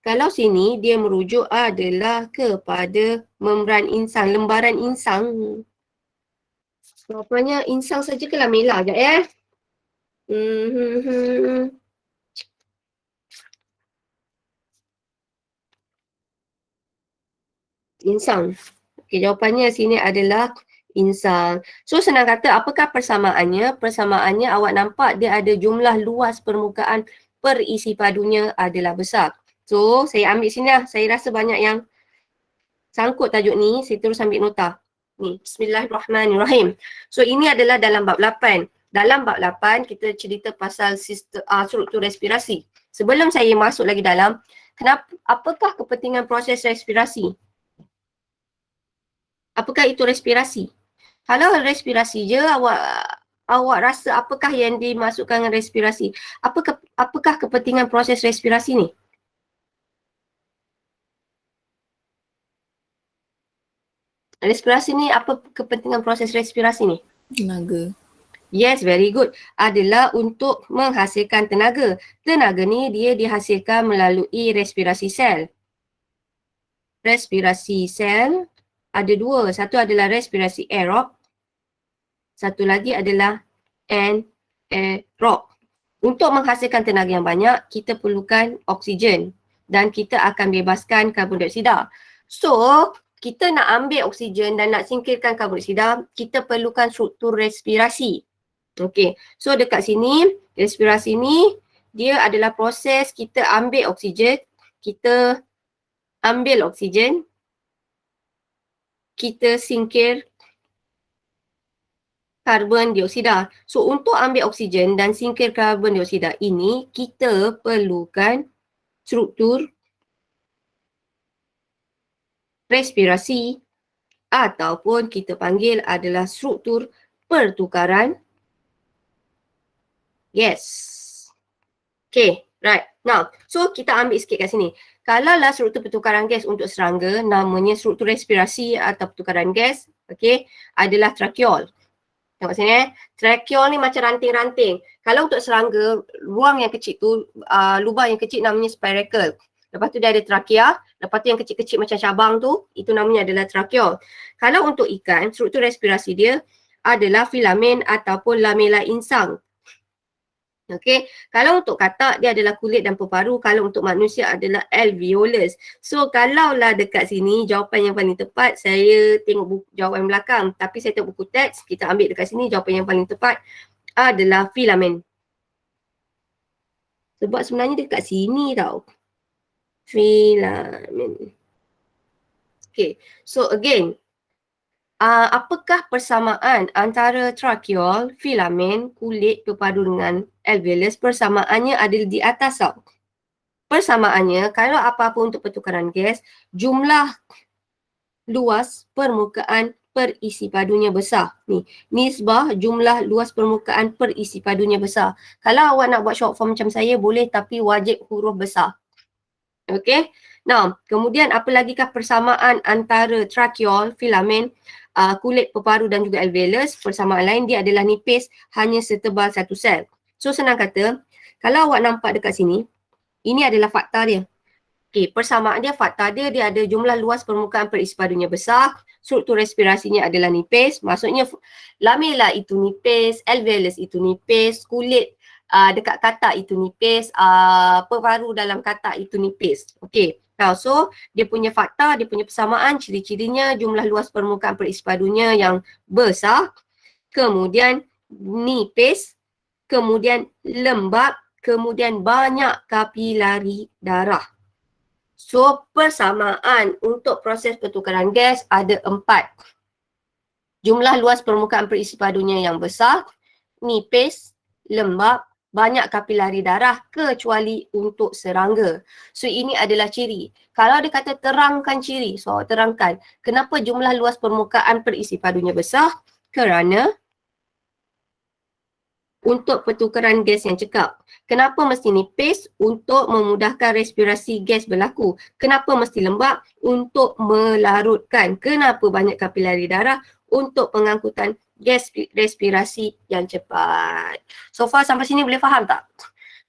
Kalau sini, dia merujuk adalah kepada membran insang, lembaran insang. Rupanya insang saja ke lamela sekejap Insang. Okay, jawapannya sini adalah insang. So senang kata, apakah persamaannya? Persamaannya awak nampak dia ada jumlah luas permukaan perisi padunya adalah besar. So saya ambil sini lah. Saya rasa banyak yang sangkut tajuk ni. Saya terus ambil nota. Ni, Bismillahirrahmanirrahim. So ini adalah dalam bab 8. Dalam bab 8 kita cerita pasal sistem struktur respirasi. Sebelum saya masuk lagi dalam, apakah kepentingan proses respirasi? Apakah itu respirasi? Kalau respirasi je awak rasa apakah yang dimasukkan dengan respirasi? Apakah kepentingan proses respirasi ni? Respirasi ni, apa kepentingan proses respirasi ni? Tenaga. Yes, very good. Adalah untuk menghasilkan tenaga. Tenaga ni dia dihasilkan melalui respirasi sel. Respirasi sel ada dua. Satu adalah respirasi aerob. Satu lagi adalah anaerob. Untuk menghasilkan tenaga yang banyak, kita perlukan oksigen. Dan kita akan bebaskan karbon dioksida. So, kita nak ambil oksigen dan nak singkirkan karbon dioksida, kita perlukan struktur respirasi. Okey, so dekat sini, respirasi ni, dia adalah proses kita ambil oksigen, kita singkir karbon dioksida. So untuk ambil oksigen dan singkir karbon dioksida ini, kita perlukan struktur respirasi ataupun kita panggil adalah struktur pertukaran gas. Okay, right. Now, so kita ambil sikit kat sini. Kalaulah struktur pertukaran gas untuk serangga, namanya struktur respirasi atau pertukaran gas, okay, adalah tracheol. Tengok sini tracheol ni macam ranting-ranting. Kalau untuk serangga, ruang yang kecil tu, lubang yang kecil namanya spiracle. Lepas tu dia ada trachea, lepas tu yang kecil-kecil macam cabang tu, itu namanya adalah tracheol. Kalau untuk ikan, struktur respirasi dia adalah filamen ataupun lamela insang. Okey, kalau untuk katak dia adalah kulit dan peparu, kalau untuk manusia adalah alveolus. So kalaulah dekat sini jawapan yang paling tepat, saya tengok buku jawapan belakang, tapi saya tengok buku teks, kita ambil dekat sini jawapan yang paling tepat adalah filamen. Sebab sebenarnya dekat sini tau. Filamen. Okay, so again, apakah persamaan antara tracheol, filamen, kulit, peparu dengan alveolus? Persamaannya ada di atas tau. Persamaannya, kalau apa-apa untuk pertukaran gas, jumlah luas permukaan perisi padunya besar. Ni, nisbah jumlah luas permukaan perisi padunya besar. Kalau awak nak buat short form macam saya boleh, tapi wajib huruf besar. Okay. Now, kemudian apa lagikah persamaan antara tracheol, filamen, kulit, peparu dan juga alveolus? Persamaan lain dia adalah nipis, hanya setebal satu sel. So senang kata, kalau awak nampak dekat sini, ini adalah fakta dia. Okay, persamaan dia, fakta dia, dia ada jumlah luas permukaan perisi padunya besar, struktur respirasinya adalah nipis, maksudnya lamela itu nipis, alveolus itu nipis, kulit dekat katak itu nipis, peparu dalam katak itu nipis. Okay. Now, so dia punya fakta, dia punya persamaan, ciri-cirinya jumlah luas permukaan perisi padunya yang besar, kemudian nipis, kemudian lembab, kemudian banyak kapilari darah. So persamaan untuk proses pertukaran gas ada 4. Jumlah luas permukaan perisi padunya yang besar, nipis, lembab, banyak kapilari darah kecuali untuk serangga. So ini adalah ciri. Kalau dia kata terangkan ciri, so terangkan. Kenapa jumlah luas permukaan perisi padunya besar? Kerana untuk pertukaran gas yang cekap. Kenapa mesti nipis? Untuk memudahkan respirasi gas berlaku. Kenapa mesti lembab? Untuk melarutkan. Kenapa banyak kapilari darah? Untuk pengangkutan gas respirasi yang cepat. So far sampai sini boleh faham tak?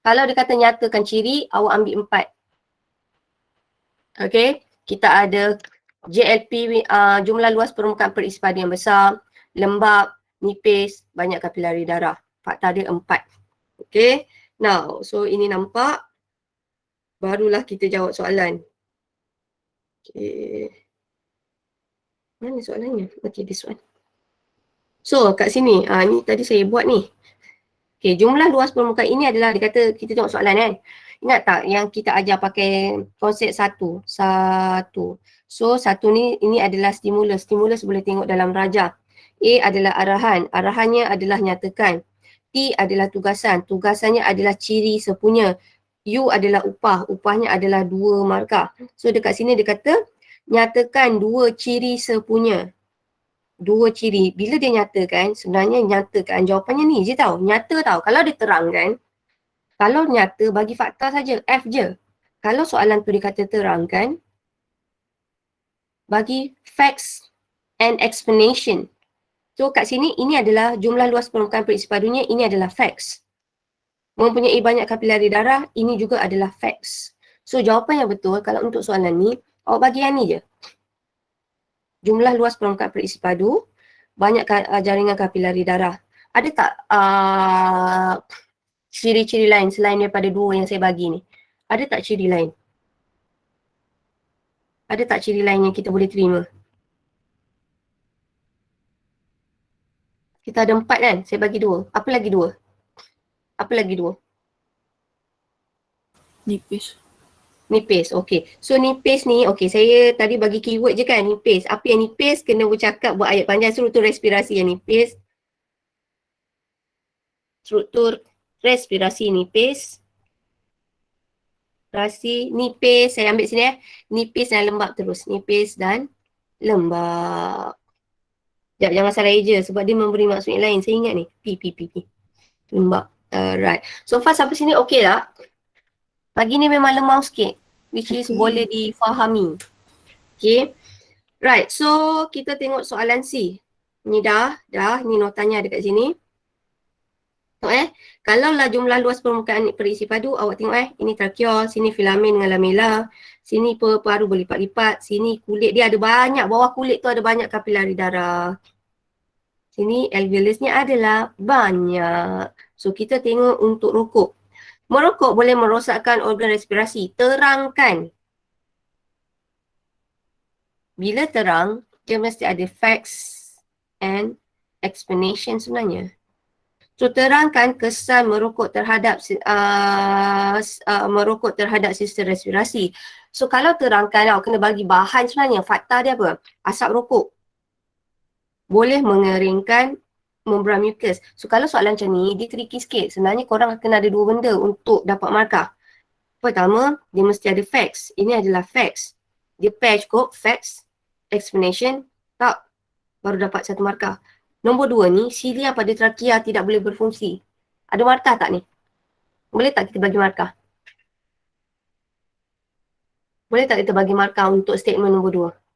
Kalau dia kata nyatakan ciri, awak ambil 4. Okay, kita ada JLP, jumlah luas permukaan perisi padu yang besar, lembab, nipis, banyak kapilari darah. Fakta dia 4. Okay, now, so ini nampak, barulah kita jawab soalan. Okay. Mana soalannya? Okay, this one. So, kat sini, ni tadi saya buat ni. Okay, jumlah luas permukaan ini adalah, dia kata, kita tengok soalan kan. Ingat tak yang kita ajar pakai konsep satu. So, satu ni, ini adalah stimulus. Stimulus boleh tengok dalam rajah. A adalah arahan. Arahannya adalah nyatakan. T adalah tugasan. Tugasannya adalah ciri sepunya. U adalah upah. Upahnya adalah 2 markah. So, dekat sini dia kata, nyatakan 2 ciri sepunya. 2 ciri. Bila dia nyatakan, sebenarnya nyatakan jawapannya ni je tau. Nyata tau. Kalau dia terangkan, kalau nyata bagi fakta saja, F je. Kalau soalan tu dia kata terangkan, bagi facts and explanation. So kat sini ini adalah jumlah luas permukaan perisi padunya, ini adalah facts. Mempunyai banyak kapilari darah, ini juga adalah facts. So jawapan yang betul kalau untuk soalan ni, awak bagi yang ni je. Jumlah luas permukaan perisi padu, banyak jaringan kapilari darah. Ada tak ciri-ciri lain selain daripada dua yang saya bagi ni? Ada tak ciri lain? Ada tak ciri lain yang kita boleh terima? Kita ada 4 kan? Saya bagi 2. Apa lagi 2? Apa lagi 2? Nipis. Nipis, okey. So nipis ni, okey, saya tadi bagi keyword je kan, nipis. Apa yang nipis? Kena bercakap buat ayat panjang, struktur respirasi yang nipis. Struktur respirasi nipis. Respirasi nipis, saya ambil sini nipis dan lembab terus. Nipis dan lembab. Sekejap, jangan salah eja sebab dia memberi maksud yang lain. Saya ingat ni, P. Lembab. Alright. So far sampai sini okey tak? Pagi ni memang lemau sikit, which is boleh difahami. Okay. Right, so kita tengok soalan C. Ni dah, ni notanya ada kat sini. Tengok kalaulah jumlah luas permukaan perisi padu, awak tengok ini tracheol, sini filamen dengan lamela, sini paru berlipat-lipat, sini kulit dia ada banyak, bawah kulit tu ada banyak kapilari darah. Sini alveolusnya adalah banyak. So kita tengok untuk rokok. Merokok boleh merosakkan organ respirasi. Terangkan. Bila terang, dia mesti ada facts and explanation sebenarnya. So terangkan kesan merokok terhadap sistem respirasi. So kalau terangkan, awak kena bagi bahan sebenarnya. Fakta dia apa? Asap rokok boleh mengeringkan membran mucus. So kalau soalan macam ni, dia tricky sikit. Sebenarnya korang kena ada 2 benda untuk dapat markah. Pertama, dia mesti ada facts. Ini adalah facts. Dia pair cukup, facts, explanation, tak, baru dapat 1 markah. Nombor 2 ni, silia pada trakea tidak boleh berfungsi. Ada markah tak ni? Boleh tak kita bagi markah? Boleh tak kita bagi markah untuk statement nombor 2?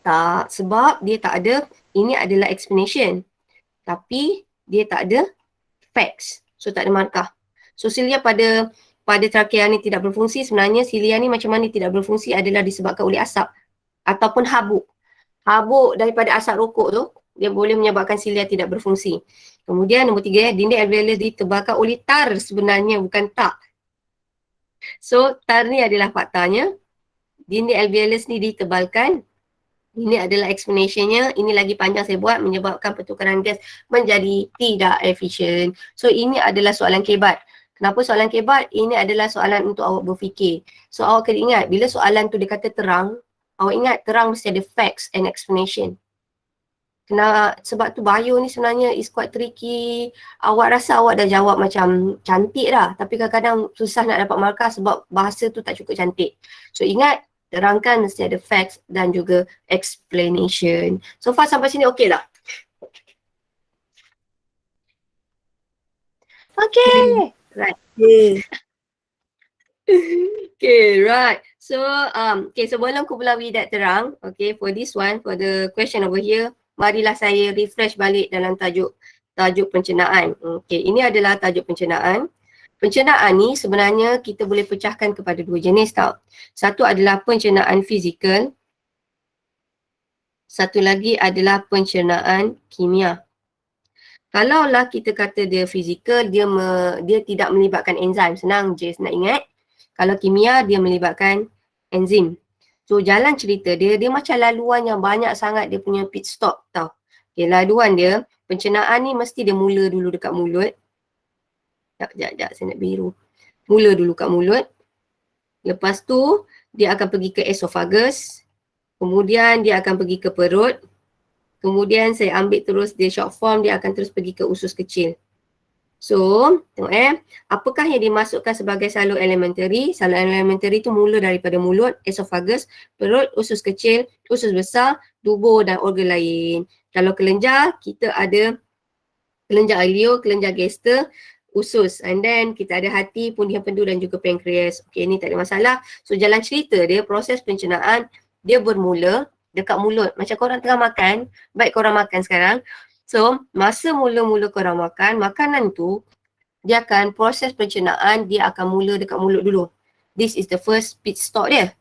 Tak, sebab dia tak ada, ini adalah explanation. Tapi dia tak ada facts. So tak ada markah. So silia pada trakea ni tidak berfungsi, sebenarnya silia ni macam mana tidak berfungsi adalah disebabkan oleh asap ataupun habuk. Habuk daripada asap rokok tu, dia boleh menyebabkan silia tidak berfungsi. Kemudian nombor 3, dinding alveolus ditebalkan oleh tar sebenarnya, bukan tak. So tar ni adalah faktanya. Dinding alveolus ni ditebalkan. Ini adalah explanationnya, ini lagi panjang saya buat, menyebabkan pertukaran gas menjadi tidak efisien. So ini adalah soalan kebat. Kenapa soalan kebat? Ini adalah soalan untuk awak berfikir. So awak kena ingat, bila soalan tu dia kata terang, awak ingat terang mesti ada facts and explanation. Sebab tu bio ni sebenarnya is quite tricky. Awak rasa awak dah jawab macam cantik dah, tapi kadang-kadang susah nak dapat markah sebab bahasa tu tak cukup cantik. So ingat, terangkan mesti ada facts dan juga explanation. So far sampai sini okey tak? Okay. Right. Okay, right. So, sebelum kumpulan widat terang, okay, for this one, for the question over here, marilah saya refresh balik dalam tajuk pencernaan. Okay, ini adalah tajuk pencernaan. Pencernaan ni sebenarnya kita boleh pecahkan kepada 2 jenis tau. Satu adalah pencernaan fizikal. Satu lagi adalah pencernaan kimia. Kalaulah kita kata dia fizikal, dia tidak melibatkan enzim. Senang je nak ingat. Kalau kimia, dia melibatkan enzim. So jalan cerita dia macam laluan yang banyak sangat dia punya pit stop tau. Okay, laluan dia, pencernaan ni mesti dia mula dulu dekat mulut. Sekejap, saya nak biru. Mula dulu kat mulut. Lepas tu, dia akan pergi ke esophagus. Kemudian dia akan pergi ke perut. Kemudian saya ambil terus dia short form, dia akan terus pergi ke usus kecil. So, tengok apakah yang dimasukkan sebagai salur elementary? Salur elementary tu mula daripada mulut, esophagus, perut, usus kecil, usus besar, dubur dan organ lain. Kalau kelenjar, kita ada kelenjar ilio, kelenjar gester, usus, and then kita ada hati, pundihan pendu dan juga pankreas. Okey, ni tak ada masalah. So jalan cerita dia, proses pencernaan dia bermula dekat mulut. Macam korang tengah makan, baik korang makan sekarang. So masa mula-mula korang makan, makanan tu dia akan proses pencernaan, dia akan mula dekat mulut dulu. This is the first pit stop dia.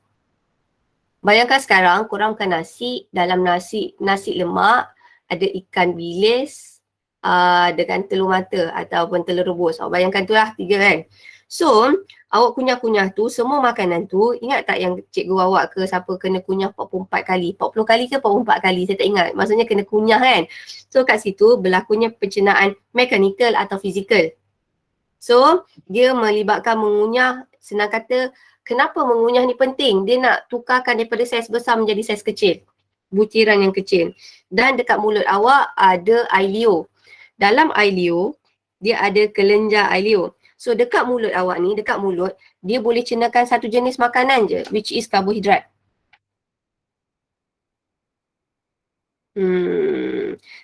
Bayangkan sekarang korang makan nasi, dalam nasi lemak, ada ikan bilis, dengan telur mata ataupun telur rebus. Awak bayangkan tu lah 3 kan. So, awak kunyah-kunyah tu, semua makanan tu, ingat tak yang cikgu awak ke siapa kena kunyah 44 kali? 40 kali ke 44 kali? Saya tak ingat. Maksudnya kena kunyah kan. So, kat situ berlakunya pencernaan mechanical atau fizikal. So, dia melibatkan mengunyah, senang kata, kenapa mengunyah ni penting? Dia nak tukarkan daripada saiz besar menjadi saiz kecil. Butiran yang kecil. Dan dekat mulut awak ada ileo. Dalam ileo, dia ada kelenjar ileo. So dekat mulut awak ni, dekat mulut, dia boleh cernakan satu jenis makanan je, which is karbohidrat.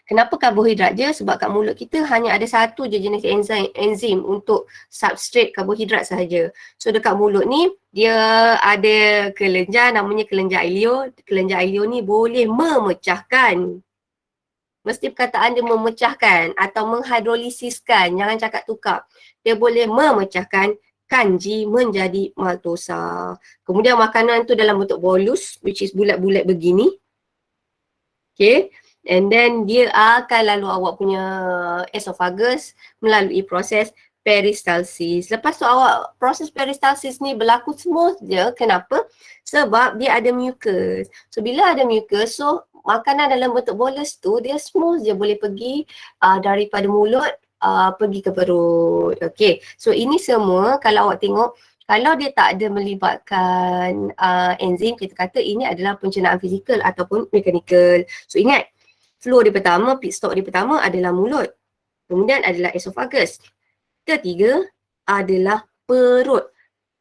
Kenapa karbohidrat je? Sebab kat mulut kita hanya ada satu je jenis enzim untuk substrate karbohidrat sahaja. So dekat mulut ni, dia ada kelenjar, namanya kelenjar ileo. Kelenjar ileo ni boleh memecahkan. Mesti perkataan dia memecahkan atau menghidrolisiskan, jangan cakap tukar. Dia boleh memecahkan kanji menjadi maltosa. Kemudian makanan tu dalam bentuk bolus, which is bulat-bulat begini. Okay, and then dia akan lalu awak punya esophagus melalui proses peristalsis. Lepas tu awak proses peristalsis ni berlaku smooth je. Kenapa? Sebab dia ada mucus. So bila ada mucus, so makanan dalam bentuk bolus tu dia smooth je boleh pergi daripada mulut pergi ke perut. Okay, so ini semua kalau awak tengok, kalau dia tak ada melibatkan enzim, kita kata ini adalah pencernaan fizikal ataupun mekanikal. So ingat, flow dia pertama, pit stop dia pertama adalah mulut. Kemudian adalah esophagus. Ketiga adalah perut.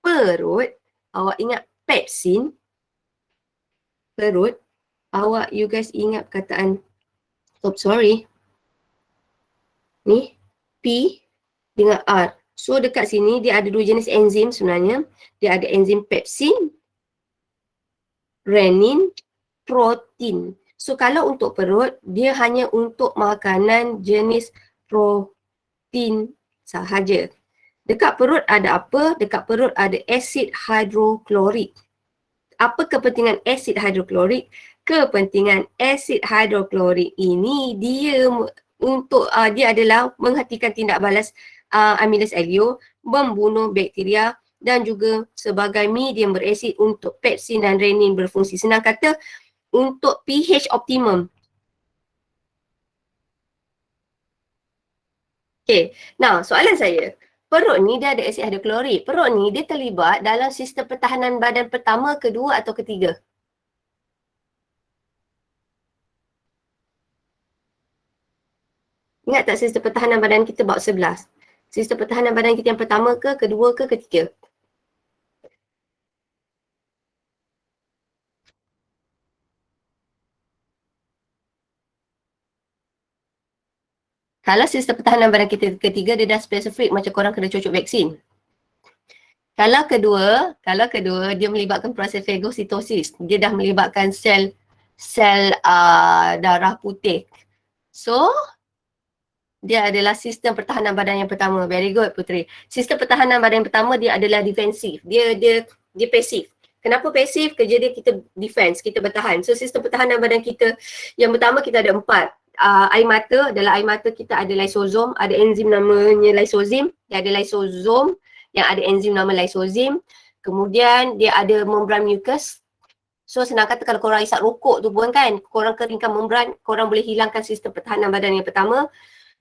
Perut, awak ingat pepsin. Perut, awak, you guys ingat perkataan, ni, P dengan R. So dekat sini dia ada dua jenis enzim sebenarnya. Dia ada enzim pepsin, renin, protein. So kalau untuk perut, dia hanya untuk makanan jenis protein sahaja. Dekat perut ada apa? Dekat perut ada asid hidroklorik. Apa kepentingan asid hidroklorik? Kepentingan asid hidroklorik ini dia untuk dia adalah menghentikan tindak balas amylase aleo, membunuh bakteria dan juga sebagai medium berasid untuk pepsin dan renin berfungsi. Senang kata, untuk pH optimum. Okay, now soalan saya, perut ni dia ada asid hidroklorik. Perut ni dia terlibat dalam sistem pertahanan badan pertama, kedua atau ketiga? Ingat tak sistem pertahanan badan kita bab 11? Sistem pertahanan badan kita yang pertama ke, kedua ke, ketiga? Kalau sistem pertahanan badan kita ketiga, dia dah spesifik macam korang kena cucuk vaksin. Kalau kedua dia melibatkan proses fagositosis. Dia dah melibatkan sel darah putih. So, dia adalah sistem pertahanan badan yang pertama. Very good, Puteri. Sistem pertahanan badan yang pertama dia adalah defensif. Dia pasif. Kenapa pasif? Kerja dia kita defense, kita bertahan. So sistem pertahanan badan kita yang pertama kita ada 4. Air mata, dalam air mata kita ada lysosom, ada enzim namanya lysozim. Dia ada lysosom yang ada enzim nama lysozim. Kemudian dia ada membran mucus. So senang kata kalau korang isap rokok tu pun kan, korang keringkan membran, korang boleh hilangkan sistem pertahanan badan yang pertama.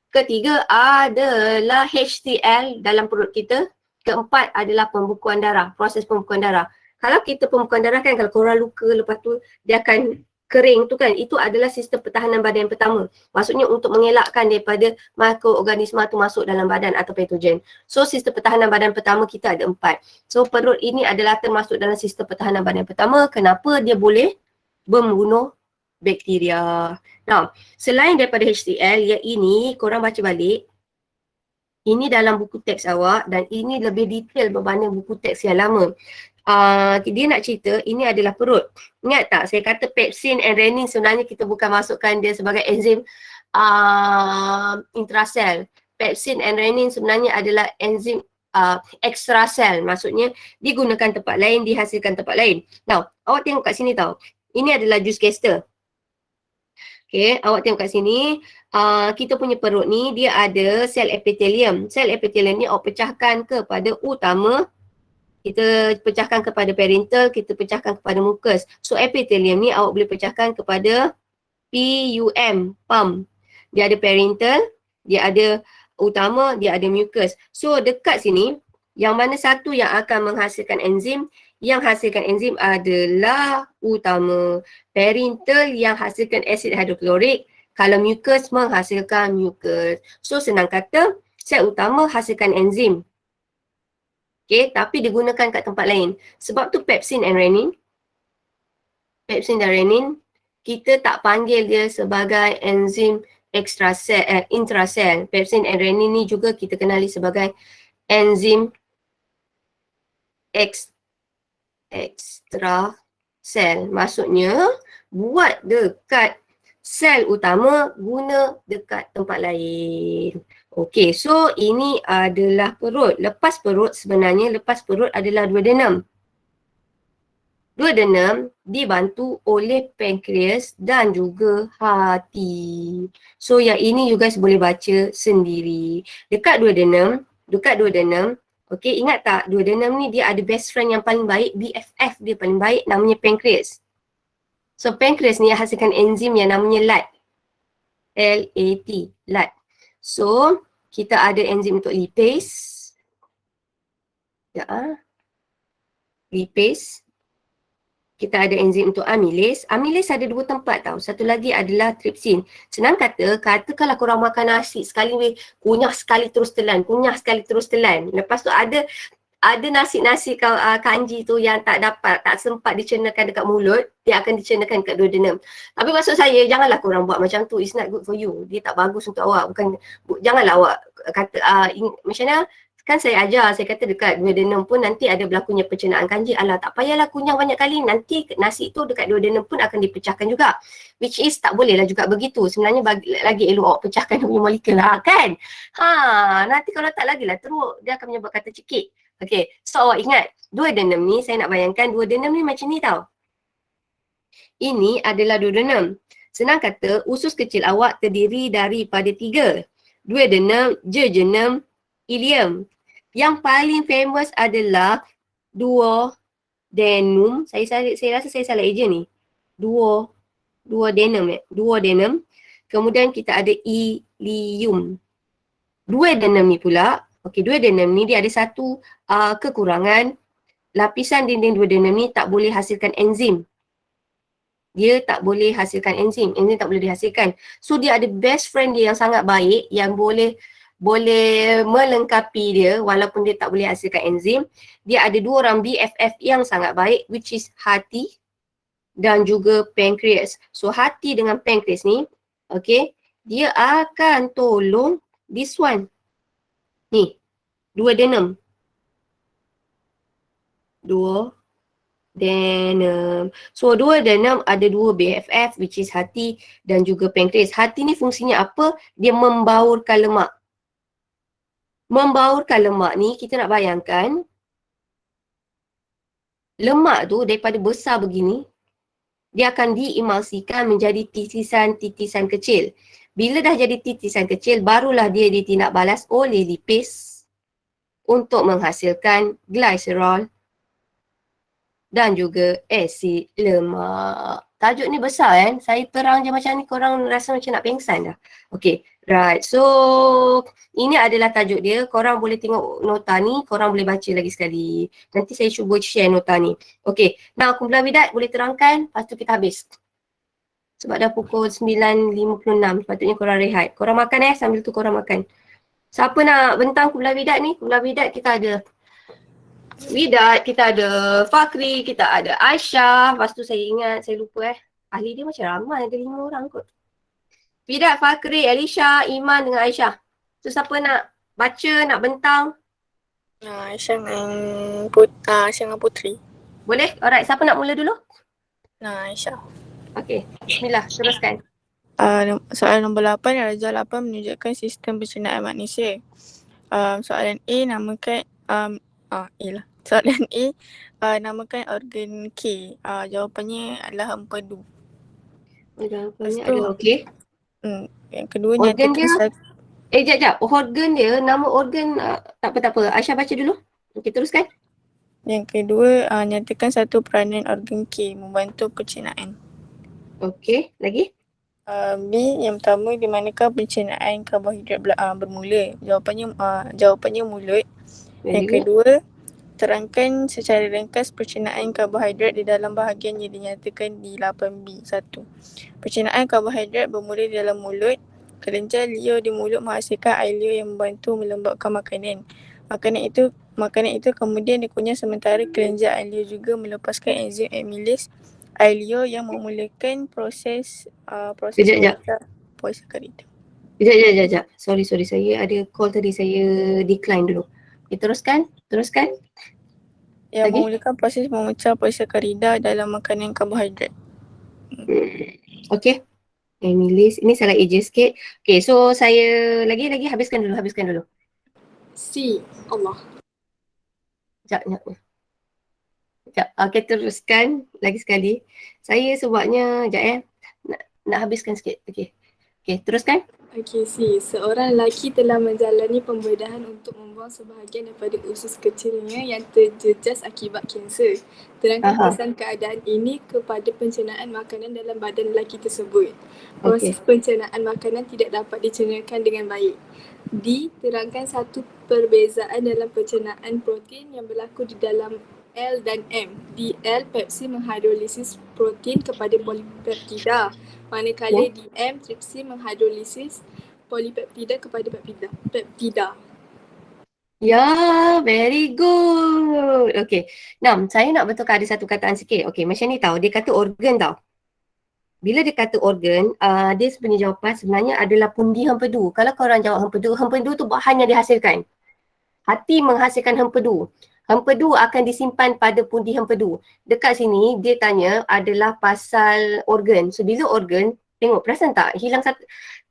Ketiga adalah HCl dalam perut kita. Keempat adalah pembekuan darah, proses pembekuan darah. Kalau kita pembekuan darah kan, kalau korang luka lepas tu dia akan kering tu kan, itu adalah sistem pertahanan badan yang pertama. Maksudnya untuk mengelakkan daripada mikroorganisma tu masuk dalam badan atau patogen. So sistem pertahanan badan pertama kita ada 4. So perut ini adalah termasuk dalam sistem pertahanan badan pertama. Kenapa? Dia boleh membunuh bakteria. Now, selain daripada HCl, yang ini korang baca balik. Ini dalam buku teks awak dan ini lebih detail berbanding buku teks yang lama. Dia nak cerita ini adalah perut. Ingat tak saya kata pepsin and renin sebenarnya kita bukan masukkan dia sebagai enzim intrasel. Pepsin and renin sebenarnya adalah enzim extrasel. Maksudnya digunakan tempat lain, dihasilkan tempat lain. Now, awak tengok kat sini tau. Ini adalah jus kester. Okay, awak tengok kat sini, kita punya perut ni dia ada sel epithelium. Sel epithelium ni awak pecahkan kepada utama, kita pecahkan kepada parental, kita pecahkan kepada mucus. So epithelium ni awak boleh pecahkan kepada PUM, pum. Dia ada parental, dia ada utama, dia ada mucus. So dekat sini, yang mana satu yang akan menghasilkan enzim? Yang hasilkan enzim adalah utama. Parental yang hasilkan asid hidroklorik. Kalau mucus menghasilkan mucus. So senang kata, sel utama hasilkan enzim. Okay, tapi digunakan kat tempat lain. Sebab tu pepsin and renin. Pepsin dan renin, kita tak panggil dia sebagai enzim intrasel. Pepsin and renin ni juga kita kenali sebagai enzim extrasel. Maksudnya buat dekat sel utama, guna dekat tempat lain. Okey, so ini adalah perut. Lepas perut sebenarnya, lepas perut adalah duodenum. Duodenum dibantu oleh pankreas dan juga hati. So yang ini you guys boleh baca sendiri. Dekat duodenum, okey, ingat tak duodenum ni dia ada best friend yang paling baik, BFF dia paling baik, namanya pankreas. So pankreas ni hasilkan enzim yang namanya LAT. LAT, LAT. So kita ada enzim untuk lipase. Ya. Lipase. Kita ada enzim untuk amylase. Amylase ada dua tempat tau. Satu lagi adalah trypsin. Senang kata, katakanlah korang makan nasi sekali, kunyah sekali terus telan. Lepas tu ada nasi-nasi kanji tu yang tak sempat dicernakan dekat mulut, dia akan dicernakan dekat duodenum. Tapi maksud saya, janganlah korang buat macam tu. It's not good for you. Dia tak bagus untuk awak. Janganlah awak kata, macam mana? Kan saya ajar, saya kata dekat duodenum pun nanti ada berlakunya pencernaan kanji. Alah, tak payahlah kunyah banyak kali. Nanti nasi tu dekat duodenum pun akan dipecahkan juga. Which is tak bolehlah juga begitu. Sebenarnya lagi elok awak pecahkan punya molekul lah kan. Nanti kalau tak lagilah teruk, dia akan menyebabkan tercekik. Okay, so awak ingat, duodenum ni saya nak bayangkan duodenum ni macam ni tau. Ini adalah duodenum. Senang kata, usus kecil awak terdiri daripada 3. Duodenum, jejunum, ileum. Yang paling famous adalah duodenum. Saya rasa saya salah eja ni. Duodenum. Kemudian kita ada ileum. Duodenum ni pula, duodenum ni dia ada satu kekurangan. Lapisan dinding duodenum ni tak boleh hasilkan enzim. Dia tak boleh hasilkan enzim. Enzim tak boleh dihasilkan. So dia ada best friend dia yang sangat baik yang boleh melengkapi dia walaupun dia tak boleh hasilkan enzim. Dia ada 2 orang BFF yang sangat baik, which is hati dan juga pankreas. So hati dengan pankreas ni, dia akan tolong this one. Ni, duodenum. So duodenum ada 2 BFF, which is hati dan juga pankreas. Hati ni fungsinya apa? Dia membaurkan lemak. Membaurkan lemak ni kita nak bayangkan lemak tu daripada besar begini dia akan diemulsikan menjadi titisan-titisan kecil. Bila dah jadi titisan kecil barulah dia ditindak balas oleh lipase untuk menghasilkan glycerol dan juga asid lemak. Tajuk ni besar kan? Saya terang je macam ni korang rasa macam nak pengsan dah. Okay, right. So, ini adalah tajuk dia. Korang boleh tengok nota ni, korang boleh baca lagi sekali. Nanti saya cuba share nota ni. Okay, now kumpulan Widat boleh terangkan, lepas tu kita habis. Sebab dah pukul 9.56, sepatutnya korang rehat. Korang makan sambil tu korang makan. Siapa nak bentang kumpulan Widat ni? Kumpulan Widat kita ada Widat, kita ada Fakri, kita ada Aisyah. Lepas tu saya ingat, saya lupa ahli dia macam ramai, ada 5 orang kot. Widat, Fakri, Alisha, Iman dengan Aisyah. So siapa nak baca, nak bentang? Aisyah dengan Putri. Boleh? Alright, siapa nak mula dulu? Aisyah. Okay, bismillah, teruskan. Soalan nombor 8, darjah 8 menunjukkan sistem pencernaan manusia. Soalan A, namakan A lah. Soalan A, namakan organ K. Jawapannya adalah empedu. Jawapannya Lepas tu, adalah okey. Yang kedua, Organ nyatakan dia, jap. Organ dia, nama organ, tak apa. Aisyah baca dulu. Okey, teruskan. Yang kedua, nyatakan satu peranan organ K membantu pencernaan. Okey, lagi? B, yang pertama, di manakah pencernaan karbohidrat bermula? Jawapannya mulut. Yang kedua, terangkan secara ringkas pencernaan karbohidrat di dalam bahagian yang dinyatakan di 8B. 1. Pencernaan karbohidrat bermula di dalam mulut. Kelenjar liur di mulut menghasilkan air liur yang membantu melembabkan makanan. Makanan itu kemudian dikunyah sementara kelenjar air liur juga melepaskan enzim amilase air liur yang memulakan proses Kejap. polisakarida. Kejap. Sorry. Saya ada call tadi. Saya decline dulu. Okay, teruskan. Yang Lagi? memulakan proses memecah polisakarida dalam makanan karbohidrat. Okey. Amylase. Ini salah eja sikit. Okay, so saya lagi habiskan dulu. C. Allah. Sekejap. Okay, teruskan lagi sekali. Saya sebabnya, nak habiskan sikit. Okay, teruskan. Okey, C. Seorang lelaki telah menjalani pembedahan untuk membuang sebahagian daripada usus kecilnya yang terjejas akibat kanser. Terangkan kesan keadaan ini kepada pencernaan makanan dalam badan lelaki tersebut. Proses pencernaan makanan tidak dapat dicernakan dengan baik. D. Terangkan satu perbezaan dalam pencernaan protein yang berlaku di dalam L dan M. DL, Pepsi menghidrolisis protein kepada polipeptida, manakala DM, tripsin menghidrolisis polipeptida kepada peptida. Ya, very good. Okay. Saya nak betulkan ada satu kataan sikit. Okay, macam ni tau. Dia kata organ tau. Bila dia kata organ, dia sebenarnya jawapan sebenarnya adalah pundi hempedu. Kalau korang jawab hempedu tu bahan yang dihasilkan. Hati menghasilkan hempedu. Hempedu akan disimpan pada pundi hempedu. Dekat sini dia tanya adalah pasal organ. So bila organ, tengok perasan tak?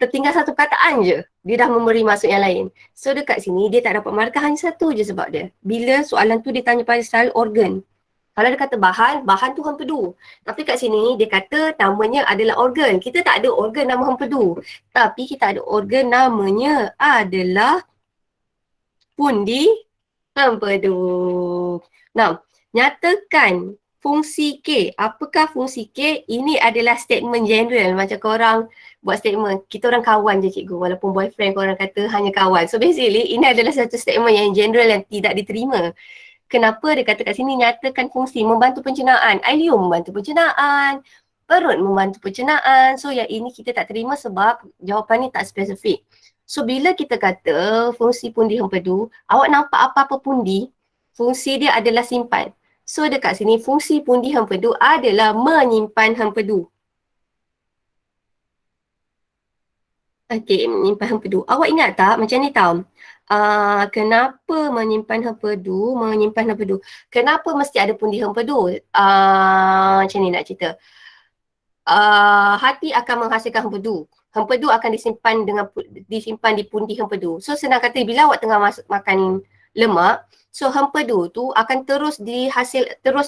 Tertinggal satu kataan je. Dia dah memberi maksud yang lain. So dekat sini dia tak dapat markah hanya satu je sebab dia. Bila soalan tu dia tanya pasal organ. Kalau dia kata bahan tu hempedu. Tapi kat sini dia kata namanya adalah organ. Kita tak ada organ nama hempedu. Tapi kita ada organ namanya adalah pundi hempedu. Nyatakan fungsi K. Apakah fungsi K? Ini adalah statement general. Macam korang buat statement, kita orang kawan je cikgu. Walaupun boyfriend korang kata hanya kawan. So basically ini adalah satu statement yang general yang tidak diterima. Kenapa dia kata kat sini nyatakan fungsi membantu pencernaan. Air liur membantu pencernaan. Perut membantu pencernaan. So yang ini kita tak terima sebab jawapan ni tak spesifik. So bila kita kata fungsi pundi hempedu, awak nampak apa-apa pundi, fungsi dia adalah simpan. So dekat sini fungsi pundi hempedu adalah menyimpan hempedu. Okey, menyimpan hempedu. Awak ingat tak macam ni tau? Kenapa menyimpan hempedu? Kenapa mesti ada pundi hempedu? Macam ni nak cerita. Hati akan menghasilkan hempedu. Hempedu akan disimpan di pundi hempedu. So senang kata bila awak tengah makan lemak, so hempedu tu akan terus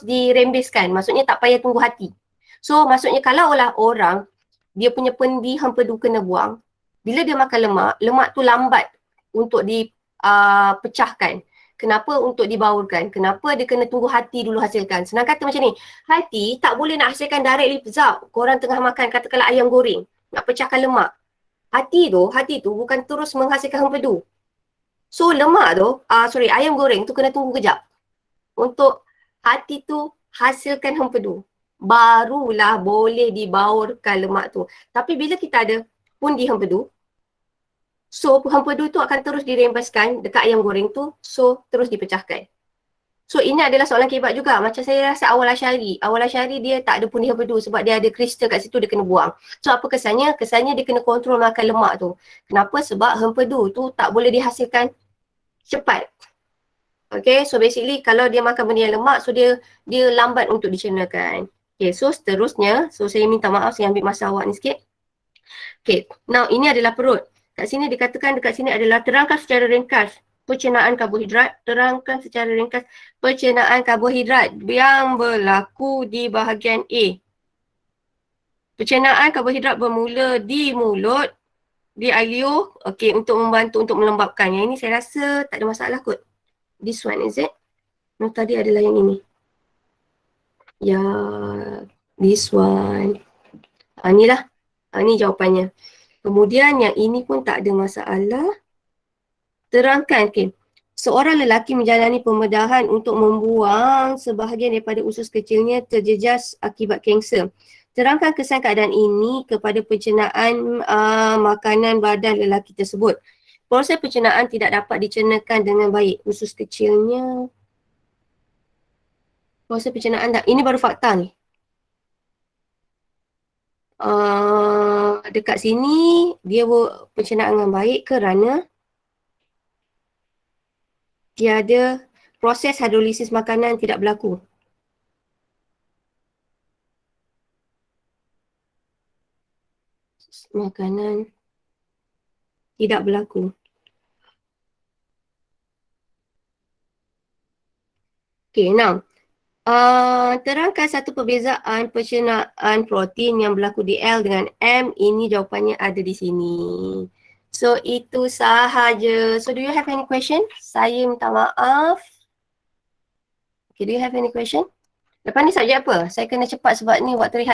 dirembeskan. Maksudnya tak payah tunggu hati. So maksudnya kalau orang dia punya pundi hempedu kena buang, bila dia makan lemak tu lambat untuk dipecahkan. Kenapa? Untuk dibaurkan. Kenapa dia kena tunggu hati dulu hasilkan? Senang kata macam ni, hati tak boleh nak hasilkan directly zap. Korang tengah makan katakanlah ayam goreng, nak pecahkan lemak. Hati tu bukan terus menghasilkan hempedu. So lemak tu, ayam goreng tu kena tunggu kejap. Untuk hati tu hasilkan hempedu. Barulah boleh dibaurkan lemak tu. Tapi bila kita ada pundi hempedu, so hempedu tu akan terus dirembeskan dekat ayam goreng tu, so terus dipecahkan. So ini adalah soalan kebat juga. Macam saya rasa awal asyari dia tak ada pundi hempedu sebab dia ada kristal kat situ, dia kena buang. So apa kesannya? Kesannya dia kena kontrol makan lemak tu. Kenapa? Sebab hempedu tu tak boleh dihasilkan cepat. Okay, so basically kalau dia makan benda yang lemak, so dia lambat untuk dicernahkan. Okay, so seterusnya, so saya minta maaf saya ambil masa awak ni sikit. Okay, now ini adalah perut. Kat sini dikatakan dekat sini adalah terangkan secara ringkas pencernaan karbohidrat. Terangkan secara ringkas pencernaan karbohidrat yang berlaku di bahagian A. Pencernaan karbohidrat bermula di mulut, di air liur, okay, untuk membantu untuk melembabkan. Yang ini saya rasa tak ada masalah kot. This one is it? No, tadi adalah yang ini. Ya, this one. Inilah. Ini jawapannya. Kemudian yang ini pun tak ada masalah. Terangkan, okay. Seorang lelaki menjalani pembedahan untuk membuang sebahagian daripada usus kecilnya terjejas akibat kanser. Terangkan kesan keadaan ini kepada pencernaan makanan badan lelaki tersebut. Proses pencernaan tidak dapat dicernahkan dengan baik. Usus kecilnya. Proses pencernaan tak. Ini baru fakta ni. Dekat sini dia buat pencernaan dengan baik kerana tiada proses hidrolisis makanan tidak berlaku. Makanan tidak berlaku. Okay, now. Terangkan satu perbezaan pencernaan protein yang berlaku di L dengan M. Ini jawapannya ada di sini. So, itu sahaja. So, do you have any question? Saya minta maaf. Okay, do you have any question? Lepas ni subjek apa? Saya kena cepat sebab ni waktu rehat.